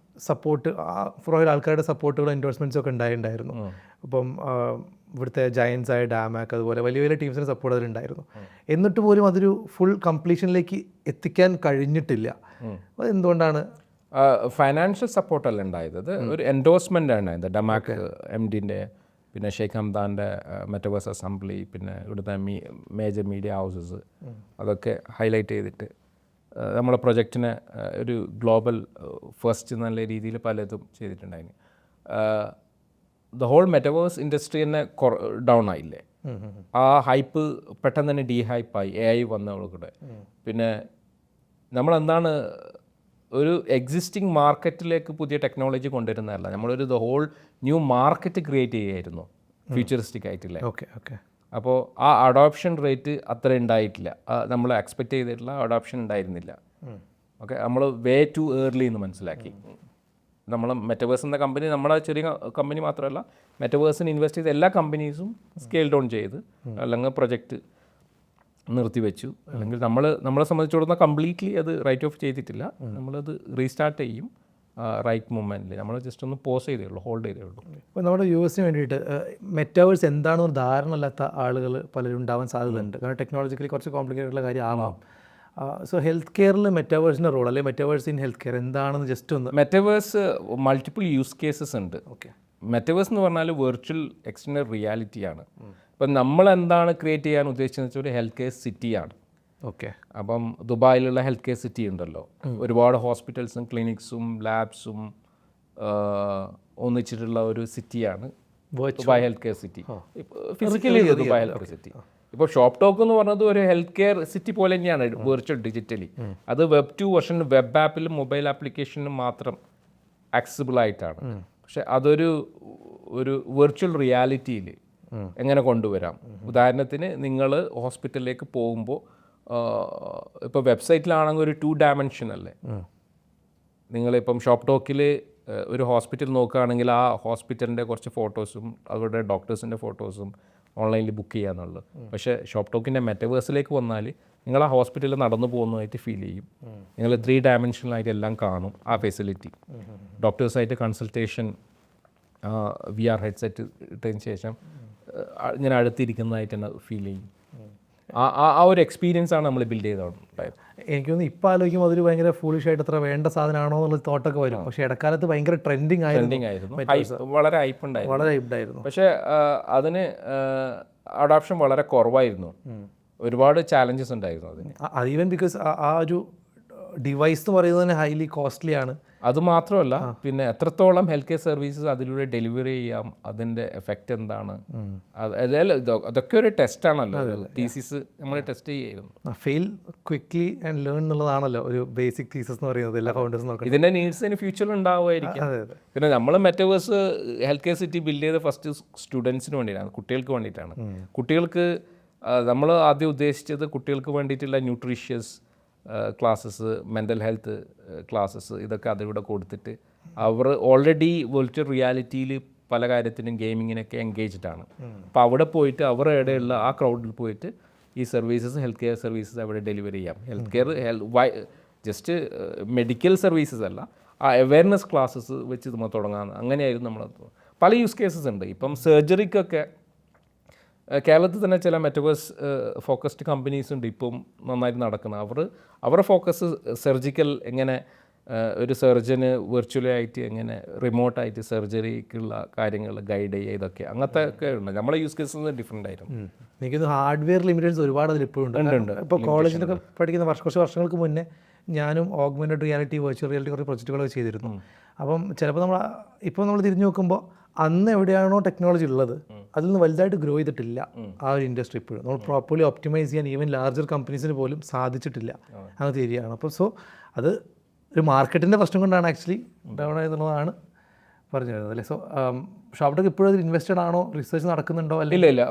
സപ്പോർട്ട്, പ്രൊഫൈൽ ആൾക്കാരുടെ സപ്പോർട്ടുകളും എൻഡോഴ്സ്മെൻറ്റ്സും ഒക്കെ ഉണ്ടായിരുന്നു. അപ്പം ഇവിടുത്തെ ജയൻസ് ആയ ഡാമാക്ക് അതുപോലെ വലിയ വലിയ ടീംസിന് സപ്പോർട്ട് അതിലുണ്ടായിരുന്നു. എന്നിട്ട് പോലും അതൊരു ഫുൾ കംപ്ലീഷനിലേക്ക് എത്തിക്കാൻ കഴിഞ്ഞിട്ടില്ല. അത് എന്തുകൊണ്ടാണ്? ഫൈനാൻഷ്യൽ സപ്പോർട്ടല്ല ഉണ്ടായത്, ഒരു എൻഡോഴ്സ്മെൻ്റ് ആണ് ഉണ്ടായത്. ഡമാക്ക് MDൻ്റെ, പിന്നെ ഷെയ്ഖ് ഹംദാൻ്റെ മെറ്റവേഴ്സ് അസംബ്ലി, പിന്നെ ഇവിടുത്തെ മേജർ മീഡിയ ഹൗസസ്, അതൊക്കെ ഹൈലൈറ്റ് ചെയ്തിട്ട് നമ്മളെ പ്രൊജക്റ്റിനെ ഒരു ഗ്ലോബൽ ഫസ്റ്റ് നല്ല രീതിയിൽ പലതും ചെയ്തിട്ടുണ്ടായിരുന്നു. ദ ഹോൾ മെറ്റവേഴ്സ് ഇൻഡസ്ട്രി തന്നെ ഡൗൺ ആയില്ലേ. ആ ഹൈപ്പ് പെട്ടെന്ന് തന്നെ ഡീഹൈപ്പായി AI വന്നവൾക്കൂടെ. പിന്നെ നമ്മളെന്താണ് ഒരു എക്സിസ്റ്റിംഗ് മാർക്കറ്റിലേക്ക് പുതിയ ടെക്നോളജി കൊണ്ടുവരുന്നതല്ല, നമ്മളൊരു the whole new market create ചെയ്യായിരുന്നു ഫ്യൂച്ചറിസ്റ്റിക് ആയിട്ടില്ലേ. ഓക്കെ. അപ്പോൾ ആ അഡോപ്ഷൻ റേറ്റ് അത്ര ഉണ്ടായിട്ടില്ല, നമ്മൾ എക്സ്പെക്റ്റ് ചെയ്തിട്ടുള്ള അഡോപ്ഷൻ ഉണ്ടായിരുന്നില്ല. ഓക്കെ, നമ്മൾ വേ ടു ഏർലി എന്ന് മനസ്സിലാക്കി. നമ്മൾ മെറ്റവേഴ്സ് എന്ന കമ്പനി നമ്മളെ ചെറിയ കമ്പനി മാത്രമല്ല, മെറ്റവേഴ്സിന് ഇൻവെസ്റ്റ് ചെയ്ത എല്ലാ കമ്പനീസും സ്കെയിൽ ഡൗൺ ചെയ്ത് അല്ലെങ്കിൽ പ്രൊജക്റ്റ് നിർത്തിവെച്ചു. അല്ലെങ്കിൽ നമ്മളെ സംബന്ധിച്ചിടത്തോളം കംപ്ലീറ്റ്ലി അത് റൈറ്റ് ഓഫ് ചെയ്തിട്ടില്ല, നമ്മളത് റീസ്റ്റാർട്ട് ചെയ്യും റൈറ്റ് മൂവ്മെൻറ്റിൽ. നമ്മൾ ജസ്റ്റ് ഒന്ന് പോസ് ചെയ്തേ ഉള്ളൂ, ഹോൾഡ് ചെയ്തേ ഉള്ളൂ. ഇപ്പോൾ നമ്മുടെ യൂഎസിന് വേണ്ടിയിട്ട് മെറ്റാവേഴ്സ് എന്താണെന്ന് ധാരണ ഇല്ലാത്ത ആളുകൾ പലരും ഉണ്ടാവാൻ സാധ്യതയുണ്ട്. കാരണം ടെക്നോളജിക്കലി കുറച്ച് കോംപ്ലിക്കേറ്റഡ് ഉള്ള കാര്യം ആവാം. സോ ഹെൽത്ത് കെയറിൽ മെറ്റാവേഴ്സിൻ്റെ റോൾ അല്ലെങ്കിൽ മെറ്റാവേഴ്സ് ഇൻ ഹെൽത്ത് കെയർ എന്താണെന്ന് ജസ്റ്റ് ഒന്ന്. മെറ്റാവേഴ്സ് മൾട്ടിപ്പിൾ യൂസ് കേസസ് ഉണ്ട്. ഓക്കെ, മെറ്റാവേഴ്സ് എന്ന് പറഞ്ഞാൽ വെർച്വൽ എക്സ്റ്റൻഡഡ് റിയാലിറ്റിയാണ്. ഇപ്പം നമ്മൾ എന്താണ് ക്രിയേറ്റ് ചെയ്യാൻ ഉദ്ദേശിച്ചതെന്ന് വെച്ചാൽ ഒരു ഹെൽത്ത് കെയർ സിറ്റിയാണ്. ഓക്കെ, അപ്പം ദുബായിലുള്ള ഹെൽത്ത് കെയർ സിറ്റി ഉണ്ടല്ലോ, ഒരുപാട് ഹോസ്പിറ്റൽസും ക്ലിനിക്സും ലാബ്സും ഒന്നിച്ചിട്ടുള്ള ഒരു സിറ്റിയാണ് Dubai health care city. Physically Dubai health care city. ഇപ്പോൾ ഷോപ്പ് ടോക്ക് എന്ന് പറഞ്ഞത് ഒരു ഹെൽത്ത് കെയർ സിറ്റി പോലെ തന്നെയാണ് വെർച്വൽ ഡിജിറ്റലി. അത് Web 2 വെർഷൻ വെബ് ആപ്പിലും മൊബൈൽ ആപ്ലിക്കേഷനിലും മാത്രം ആക്സസിബിൾ ആയിട്ടാണ്. പക്ഷെ അതൊരു വെർച്വൽ റിയാലിറ്റിയിൽ എങ്ങനെ കൊണ്ടുവരാം. ഉദാഹരണത്തിന് നിങ്ങൾ ഹോസ്പിറ്റലിലേക്ക് പോകുമ്പോൾ ഇപ്പോൾ വെബ്സൈറ്റിലാണെങ്കിൽ ഒരു 2 ഡയമെൻഷൻ അല്ലേ. നിങ്ങളിപ്പം ഷോപ്പ് ടോക്കിൽ ഒരു ഹോസ്പിറ്റൽ നോക്കുകയാണെങ്കിൽ ആ ഹോസ്പിറ്റലിൻ്റെ കുറച്ച് ഫോട്ടോസും അവരുടെ ഡോക്ടേഴ്സിൻ്റെ ഫോട്ടോസും ഓൺലൈനിൽ ബുക്ക് ചെയ്യാന്നുള്ളത്. പക്ഷേ ഷോപ്പ് ടോക്കിൻ്റെ മെറ്റവേഴ്സിലേക്ക് വന്നാൽ നിങ്ങൾ ആ ഹോസ്പിറ്റലിൽ നടന്നു പോകുന്നതായിട്ട് ഫീൽ ചെയ്യും. നിങ്ങൾ 3 ഡയമെൻഷനിലായിട്ട് എല്ലാം കാണും. ആ ഫെസിലിറ്റി ഡോക്ടേഴ്സായിട്ട് കൺസൾട്ടേഷൻ VR ഹെഡ്സെറ്റ് ഇട്ടതിന് ശേഷം ഇങ്ങനെ അടുത്തിരിക്കുന്നതായിട്ട് തന്നെ ഫീൽ ചെയ്യും. ആ ഒരു എക്സ്പീരിയൻസ് ആണ് നമ്മൾ ബിൽഡ് ചെയ്തോണ്ടായത്. എനിക്ക് തോന്നുന്നു ഇപ്പോൾ ആലോചിക്കുമ്പോൾ അതൊരു ഭയങ്കര ഫൂളിഷ് ആയിട്ട് അത്ര വേണ്ട സാധനമാണോ എന്നുള്ള തോട്ടൊക്കെ വരും. പക്ഷേ ഇടക്കാലത്ത് ഭയങ്കര ട്രെൻഡിങ് ആയിരുന്നു, വളരെ ഹൈപ്പുണ്ടായിരുന്നു, വളരെ ഹൈപ്ഡായിരുന്നു. പക്ഷേ അതിന് അഡോപ്ഷൻ വളരെ കുറവായിരുന്നു. ഒരുപാട് ചാലഞ്ചസ് ഉണ്ടായിരുന്നു അതിന്. ഈവൻ ബിക്കോസ് ആ ഒരു ഡിവൈസ് എന്ന് പറയുന്നത് തന്നെ ഹൈലി കോസ്റ്റ്ലി ആണ്. അതുമാത്രമല്ല, പിന്നെ എത്രത്തോളം ഹെൽത്ത് കെയർ സർവീസസ് അതിലൂടെ ഡെലിവറി ചെയ്യാം, അതിൻ്റെ എഫക്റ്റ് എന്താണ്, അതൊക്കെ ഒരു ടെസ്റ്റ് ആണല്ലോ. തീസിസ് നമ്മൾ ടെസ്റ്റ് ചെയ്യായിരുന്നു. ഫെയിൽ ക്വിക്ലി ആൻഡ് ലേൺ എന്നുള്ളതാണല്ലോ ഒരു ബേസിക് തീസിസ് എന്ന് പറയുന്നത്. എല്ലാ ഫൗണ്ടേഴ്സും നോക്കണം. ഇതിൻ്റെ നീഡ്സ് ഇനി ഫ്യൂച്ചറിൽ ഉണ്ടാവുമായിരിക്കും. പിന്നെ നമ്മൾ metaverse health care city build ചെയ്ത ഫസ്റ്റ് സ്റ്റുഡൻസിന് വേണ്ടിയിട്ടാണ്, കുട്ടികൾക്ക് വേണ്ടിയിട്ടാണ്. കുട്ടികൾക്ക് നമ്മൾ ആദ്യം ഉദ്ദേശിച്ചത് കുട്ടികൾക്ക് വേണ്ടിയിട്ടുള്ള nutritious classes, mental health classes, ഇതൊക്കെ അതിലൂടെ കൊടുത്തിട്ട് അവർ ഓൾറെഡി വെർച്വൽ റിയാലിറ്റിയിൽ പല കാര്യത്തിനും ഗെയിമിങ്ങിനൊക്കെ എൻഗേജ്ഡ് ആണ്. അപ്പോൾ അവിടെ പോയിട്ട് അവർ ഇടയുള്ള ആ ക്രൗഡിൽ പോയിട്ട് ഈ സർവീസസ്, ഹെൽത്ത് കെയർ സർവീസസ് അവിടെ ഡെലിവറി ചെയ്യാം. Health care just medical services അല്ല, ആ അവെയർനെസ് ക്ലാസ്സസ് വെച്ച് നമ്മൾ തുടങ്ങാമെന്ന് അങ്ങനെയായിരുന്നു നമ്മൾ. പല യൂസ് കേസസ് ഉണ്ട്. ഇപ്പം സർജറിക്കൊക്കെ കേരളത്തിൽ തന്നെ ചില മെറ്റവേഴ്സ് ഫോക്കസ്ഡ് കമ്പനീസ് ഉണ്ട് ഇപ്പം നന്നായിട്ട് നടക്കുന്നത്. അവരുടെ ഫോക്കസ് സർജിക്കൽ, എങ്ങനെ ഒരു സർജന് വെർച്വലി ആയിട്ട് എങ്ങനെ റിമോട്ടായിട്ട് സർജറിക്കുള്ള കാര്യങ്ങൾ ഗൈഡ് ചെയ്യുക, ഇതൊക്കെ അങ്ങനത്തെ ഒക്കെ ഉണ്ട്. നമ്മളെ യൂസ് കേസസ് ഡിഫറെൻ്റ് ആയിരുന്നു. എനിക്കൊന്ന് ഹാർഡ്വെയർ ലിമിറ്റേഷൻസ് ഒരുപാട് അതിലിപ്പോഴും ഉണ്ട്. ഇപ്പോൾ കോളേജിലൊക്കെ പഠിക്കുന്ന കുറച്ച് വർഷങ്ങൾക്ക് മുന്നേ ഞാനും ഓഗ്മെൻറ്റഡ് റിയാലിറ്റി, വെർച്വൽ റിയാലിറ്റി കുറേ പ്രൊജക്റ്റുകളൊക്കെ ചെയ്തിരുന്നു. അപ്പം ചിലപ്പോൾ നമ്മൾ തിരിഞ്ഞു നോക്കുമ്പോൾ അന്ന് എവിടെയാണോ ടെക്നോളജി ഉള്ളത് അതിൽ നിന്ന് വലുതായിട്ട് ഗ്രോ ചെയ്തിട്ടില്ല ആ ഒരു ഇൻഡസ്ട്രി. ഇപ്പോഴും നമ്മൾ പ്രോപ്പർലി ഒപ്റ്റിമൈസ് ചെയ്യാൻ ഈവൻ ലാർജർ കമ്പനീസിന് പോലും സാധിച്ചിട്ടില്ല അങ്ങനത്തെ ഏരിയയാണ്. അപ്പോൾ സോ അത് ഒരു മാർക്കറ്റിൻ്റെ പ്രശ്നം കൊണ്ടാണ് ആക്ച്വലി ഡൗൺ ആയതെന്നുള്ളതാണ് പറഞ്ഞു വരുന്നത് അല്ലേ. സോ ഷോപ്പ് ഡോഗ് ഇപ്പോഴും അതിൽ ഇൻവെസ്റ്റഡ് ആണോ, റിസർച്ച് നടക്കുന്നുണ്ടോ അല്ലെങ്കിൽ? ഇല്ല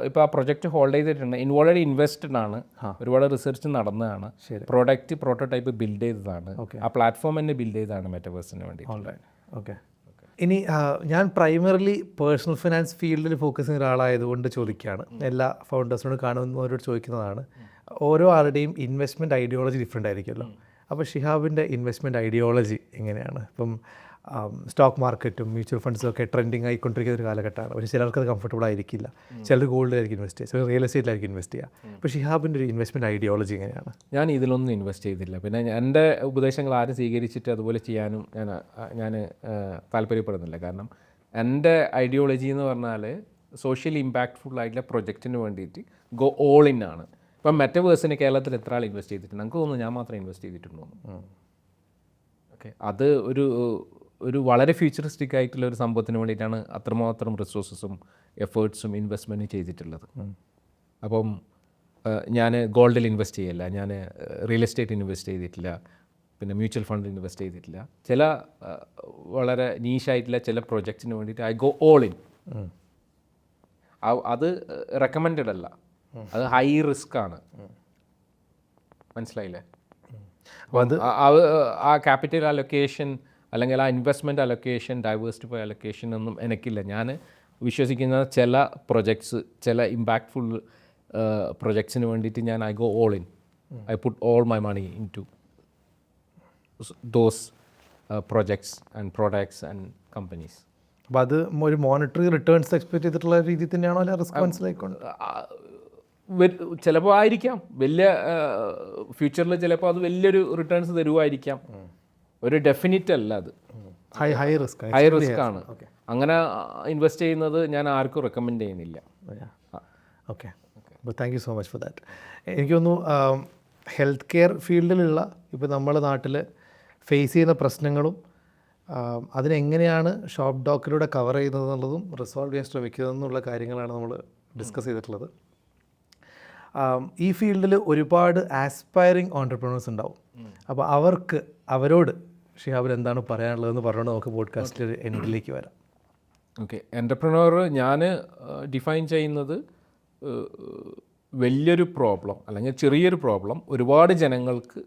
ഇപ്പോൾ ആ പ്രൊജക്റ്റ് ഹോൾഡ് ചെയ്തിട്ടുണ്ട്, ഇൻവോൾവ് ഇൻവെസ്റ്റഡ് ആണ്, ഒരുപാട് റിസർച്ച് നടന്നതാണ്, പ്രോഡക്റ്റ് പ്രോട്ടോടൈപ്പ് ബിൽഡ് ചെയ്തതാണ്, ആ പ്ലാറ്റ്ഫോം തന്നെ ബിൽഡ് ചെയ്തതാണ് മെറ്റവേഴ്സിന് വേണ്ടി. ഓക്കെ. ഇനി ഞാൻ പ്രൈമറിലി പേഴ്സണൽ ഫിനാൻസ് ഫീൽഡിൽ ഫോക്കസ് ചെയ്യുന്ന ഒരാളായതുകൊണ്ട് ചോദിക്കുകയാണ്, എല്ലാ ഫൗണ്ടേഴ്സിനോട് കാണുന്നവരോട് ചോദിക്കുന്നതാണ്. ഓരോ ആളുടെയും ഇൻവെസ്റ്റ്മെൻറ്റ് ഐഡിയോളജി ഡിഫറെൻ്റ് ആയിരിക്കുമല്ലോ. അപ്പോൾ ഷിഹാബിൻ്റെ ഇൻവെസ്റ്റ്മെൻറ്റ് ഐഡിയോളജി എങ്ങനെയാണ്? ഇപ്പം സ്റ്റോക്ക് മാർക്കറ്റും മ്യൂച്വൽ ഫണ്ട്സും ഒക്കെ ട്രെൻഡിങ് ആയിക്കൊണ്ടിരിക്കുന്ന ഒരു കാലഘട്ടമാണ്. പക്ഷേ ചിലർക്ക് അത് കംഫർട്ടബിൾ ആയിരിക്കില്ല, ചിലർ ഗോൾഡിലായിരിക്കും ഇൻവെസ്റ്റ് ചെയ്യുക, ചിലർ റിയൽ എസ്റ്റേറ്റിലായിരിക്കും ഇൻവെസ്റ്റ് ചെയ്യുക. അപ്പോൾ ഷിഹാബിൻ്റെ ഒരു ഇൻവെസ്റ്റ്മെൻറ്റ് ഐഡിയോളജി എങ്ങനെയാണ്? ഞാൻ ഇതിലൊന്നും ഇൻവെസ്റ്റ് ചെയ്തില്ല. പിന്നെ എൻ്റെ ഉപദേശങ്ങൾ ആരും സ്വീകരിച്ചിട്ട് അതുപോലെ ചെയ്യാനും ഞാൻ താല്പര്യപ്പെടുന്നില്ല. കാരണം എൻ്റെ ഐഡിയോളജി എന്ന് പറഞ്ഞാൽ സോഷ്യലി ഇമ്പാക്റ്റ്ഫുൾ ആയിട്ടുള്ള പ്രൊജക്റ്റിന് വേണ്ടിയിട്ട് ഗോ ഓൾ ഇൻ ആണ്. ഇപ്പം മെറ്റവേഴ്സിന് കേരളത്തിൽ എത്ര ആൾ ഇൻവെസ്റ്റ് ചെയ്തിട്ടുണ്ട്? നമുക്ക് തോന്നുന്നു ഞാൻ മാത്രമേ ഇൻവെസ്റ്റ് ചെയ്തിട്ടുള്ളൂ. ഓക്കെ, അത് ഒരു വളരെ ഫ്യൂച്ചറിസ്റ്റിക് ആയിട്ടുള്ള ഒരു സംഭവത്തിന് വേണ്ടിയിട്ടാണ് അത്രമാത്രം റിസോഴ്സസും എഫേർട്സും ഇൻവെസ്റ്റ്മെൻറ്റും ചെയ്തിട്ടുള്ളത്. അപ്പം ഞാൻ ഗോൾഡിൽ ഇൻവെസ്റ്റ് ചെയ്യില്ല, ഞാൻ റിയൽ എസ്റ്റേറ്റ് ഇൻവെസ്റ്റ് ചെയ്തിട്ടില്ല, പിന്നെ മ്യൂച്വൽ ഫണ്ടിൽ ഇൻവെസ്റ്റ് ചെയ്തിട്ടില്ല. ചില വളരെ നീഷായിട്ടുള്ള ചില പ്രൊജക്റ്റിന് വേണ്ടിയിട്ട് ഐ ഗോ ഓൾ ഇൻ. അത് റെക്കമെൻഡഡ് അല്ല, അത് ഹൈ റിസ്ക് ആണ്. മനസ്സിലായില്ലേ? അപ്പോൾ ആ ക്യാപിറ്റൽ അലൊക്കേഷൻ അല്ലെങ്കിൽ ആ ഇൻവെസ്റ്റ്മെൻറ്റ് അലൊക്കേഷൻ, ഡൈവേഴ്സിഫൈ അലൊക്കേഷൻ ഒന്നും എനിക്കില്ല. ഞാൻ വിശ്വസിക്കുന്ന ചില പ്രൊജക്ട്സ്, ചില ഇമ്പാക്റ്റ്ഫുൾ പ്രൊജക്ട്സിന് വേണ്ടിയിട്ട് ഞാൻ I go all in. I put all my money into those projects and products and companies. അപ്പോൾ അത് ഒരു മോണിറ്ററി റിട്ടേൺസ് എക്സ്പെക്ട് ചെയ്തിട്ടുള്ള രീതി തന്നെയാണോ, അല്ല റിസ്ക് മനസ്സിലായിക്കൊണ്ട്? ചിലപ്പോൾ ആയിരിക്കാം, വലിയ ഫ്യൂച്ചറിൽ ചിലപ്പോൾ അത് വലിയൊരു റിട്ടേൺസ് തരുമായിരിക്കാം. ഒരു ഡെഫിനിറ്റ് അല്ല അത്, ഹൈ റിസ്ക് ആണ്. അങ്ങനെ ഇൻവെസ്റ്റ് ചെയ്യുന്നത് ഞാൻ ആർക്കും റെക്കമെൻഡ് ചെയ്യുന്നില്ല. ഓക്കെ, അപ്പോൾ thank you so much for that. എനിക്ക് തോന്നുന്നു ഹെൽത്ത് കെയർ ഫീൽഡിലുള്ള ഇപ്പോൾ നമ്മുടെ നാട്ടിൽ ഫേസ് ചെയ്യുന്ന പ്രശ്നങ്ങളും അതിനെങ്ങനെയാണ് ഷോപ്പ് ഡോക്കിലൂടെ കവർ ചെയ്യുന്നത് എന്നുള്ളതും റിസോൾവ് ചെയ്യാൻ ശ്രമിക്കുന്നതെന്നുള്ള കാര്യങ്ങളാണ് നമ്മൾ ഡിസ്കസ് ചെയ്തിട്ടുള്ളത്. ഈ ഫീൽഡിൽ ഒരുപാട് ആസ്പയറിങ് ഓൺടർപ്രണേഴ്സ് ഉണ്ടാവും. അപ്പോൾ അവരോട് ഷിഹാബിൽ എന്താണ് പറയാനുള്ളതെന്ന് പറഞ്ഞുകൊണ്ട് നമുക്ക് പോഡ്കാസ്റ്റിൽ എൻഡിലേക്ക് വരാം. ഓക്കെ, എൻ്റർപ്രണർ ഞാൻ ഡിഫൈൻ ചെയ്യുന്നത് വലിയൊരു പ്രോബ്ലം അല്ലെങ്കിൽ ചെറിയൊരു പ്രോബ്ലം ഒരുപാട് ജനങ്ങൾക്ക്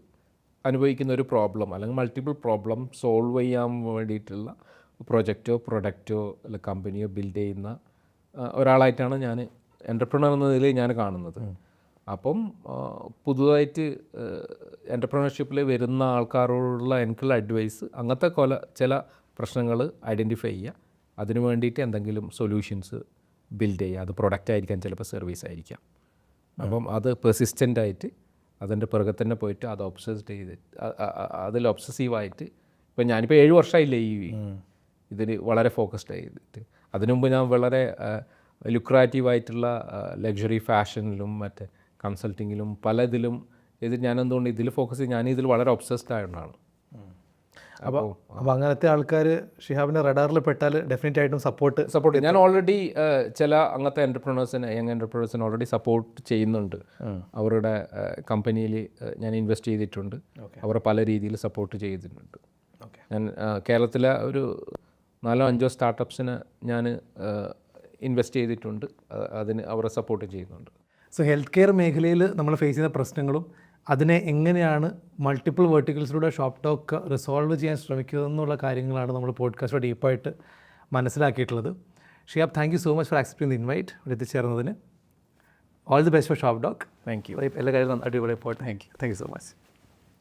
അനുഭവിക്കുന്ന ഒരു പ്രോബ്ലം അല്ലെങ്കിൽ മൾട്ടിപ്പിൾ പ്രോബ്ലം സോൾവ് ചെയ്യാൻ വേണ്ടിയിട്ടുള്ള പ്രൊജക്റ്റോ പ്രൊഡക്റ്റോ അല്ല കമ്പനിയോ ബിൽഡ് ചെയ്യുന്ന ഒരാളായിട്ടാണ് ഞാൻ എൻ്റർപ്രണർ എന്നതിൽ ഞാൻ കാണുന്നത്. അപ്പം പുതുതായിട്ട് എൻ്റർപ്രണർഷിപ്പിൽ വരുന്ന ആൾക്കാരോടുള്ള എനിക്കുള്ള അഡ്വൈസ് അങ്ങനത്തെ ചില പ്രശ്നങ്ങൾ ഐഡൻറ്റിഫൈ ചെയ്യുക, അതിനു വേണ്ടിയിട്ട് എന്തെങ്കിലും സൊല്യൂഷൻസ് ബിൽഡ് ചെയ്യുക. അത് പ്രൊഡക്റ്റ് ആയിരിക്കാം, ചിലപ്പോൾ സർവീസ് ആയിരിക്കാം. അപ്പം അത് പെർസിസ്റ്റൻ്റ് ആയിട്ട് അതിൻ്റെ പിറകെ തന്നെ പോയിട്ട് അത് ഒബ്സസ്ഡ് ചെയ്ത് അതിൽ ഒബ്സസീവായിട്ട് ഇപ്പം ഞാനിപ്പോൾ 7 വർഷമായില്ലേ ഇതിന് വളരെ ഫോക്കസ്ഡ് ചെയ്തിട്ട്. അതിനു മുമ്പ് ഞാൻ വളരെ ലുക്രാറ്റീവായിട്ടുള്ള ലക്ഷറി ഫാഷനിലും മറ്റേ കൺസൾട്ടിങ്ങിലും പല ഇതിലും ഞാനെന്തുകൊണ്ട് ഇതിൽ ഫോക്കസ് ചെയ്ത് ഞാനിതിൽ വളരെ ഒബ്സസ്ഡ് ആയതുകൊണ്ടാണ്. അപ്പോൾ അങ്ങനത്തെ ആൾക്കാർ ഷിഹാബിൻ്റെ റഡാറിൽ പെട്ടാൽ ഡെഫിനറ്റ് ആയിട്ടും സപ്പോർട്ട് ഞാൻ ഓൾറെഡി ചില അങ്ങനത്തെ യങ് എൻ്റർപ്രണേഴ്സിനെ ഓൾറെഡി സപ്പോർട്ട് ചെയ്യുന്നുണ്ട്. അവരുടെ കമ്പനിയിൽ ഞാൻ ഇൻവെസ്റ്റ് ചെയ്തിട്ടുണ്ട്, അവരെ പല രീതിയിൽ സപ്പോർട്ട് ചെയ്തിട്ടുണ്ട്. ഞാൻ കേരളത്തിലെ ഒരു 4-5 സ്റ്റാർട്ടപ്സിന് ഞാൻ ഇൻവെസ്റ്റ് ചെയ്തിട്ടുണ്ട്, അതിന് അവരെ സപ്പോർട്ട് ചെയ്യുന്നുണ്ട്. സോ ഹെൽത്ത് കെയർ മേഖലയിൽ നമ്മൾ ഫേസ് ചെയ്യുന്ന പ്രശ്നങ്ങളും അതിനെ എങ്ങനെയാണ് മൾട്ടിപ്പിൾ വെർട്ടിക്കൽസിലൂടെ ഷോപ്പ് ഡോഗ് റിസോൾവ് ചെയ്യാൻ ശ്രമിക്കുന്നതെന്നുള്ള കാര്യങ്ങളാണ് നമ്മൾ പോഡ്കാസ്റ്റ് ഡീപ്പായിട്ട് മനസ്സിലാക്കിയിട്ടുള്ളത്. Shihab, thank you so much for accepting the invite ഇവിടെ എത്തിച്ചേർന്നതിന്. All the best for Shop Dog. Thank you. എല്ലാ കാര്യങ്ങളും അടിപൊളി പോയിട്ട് താങ്ക് യു സോ മച്ച്.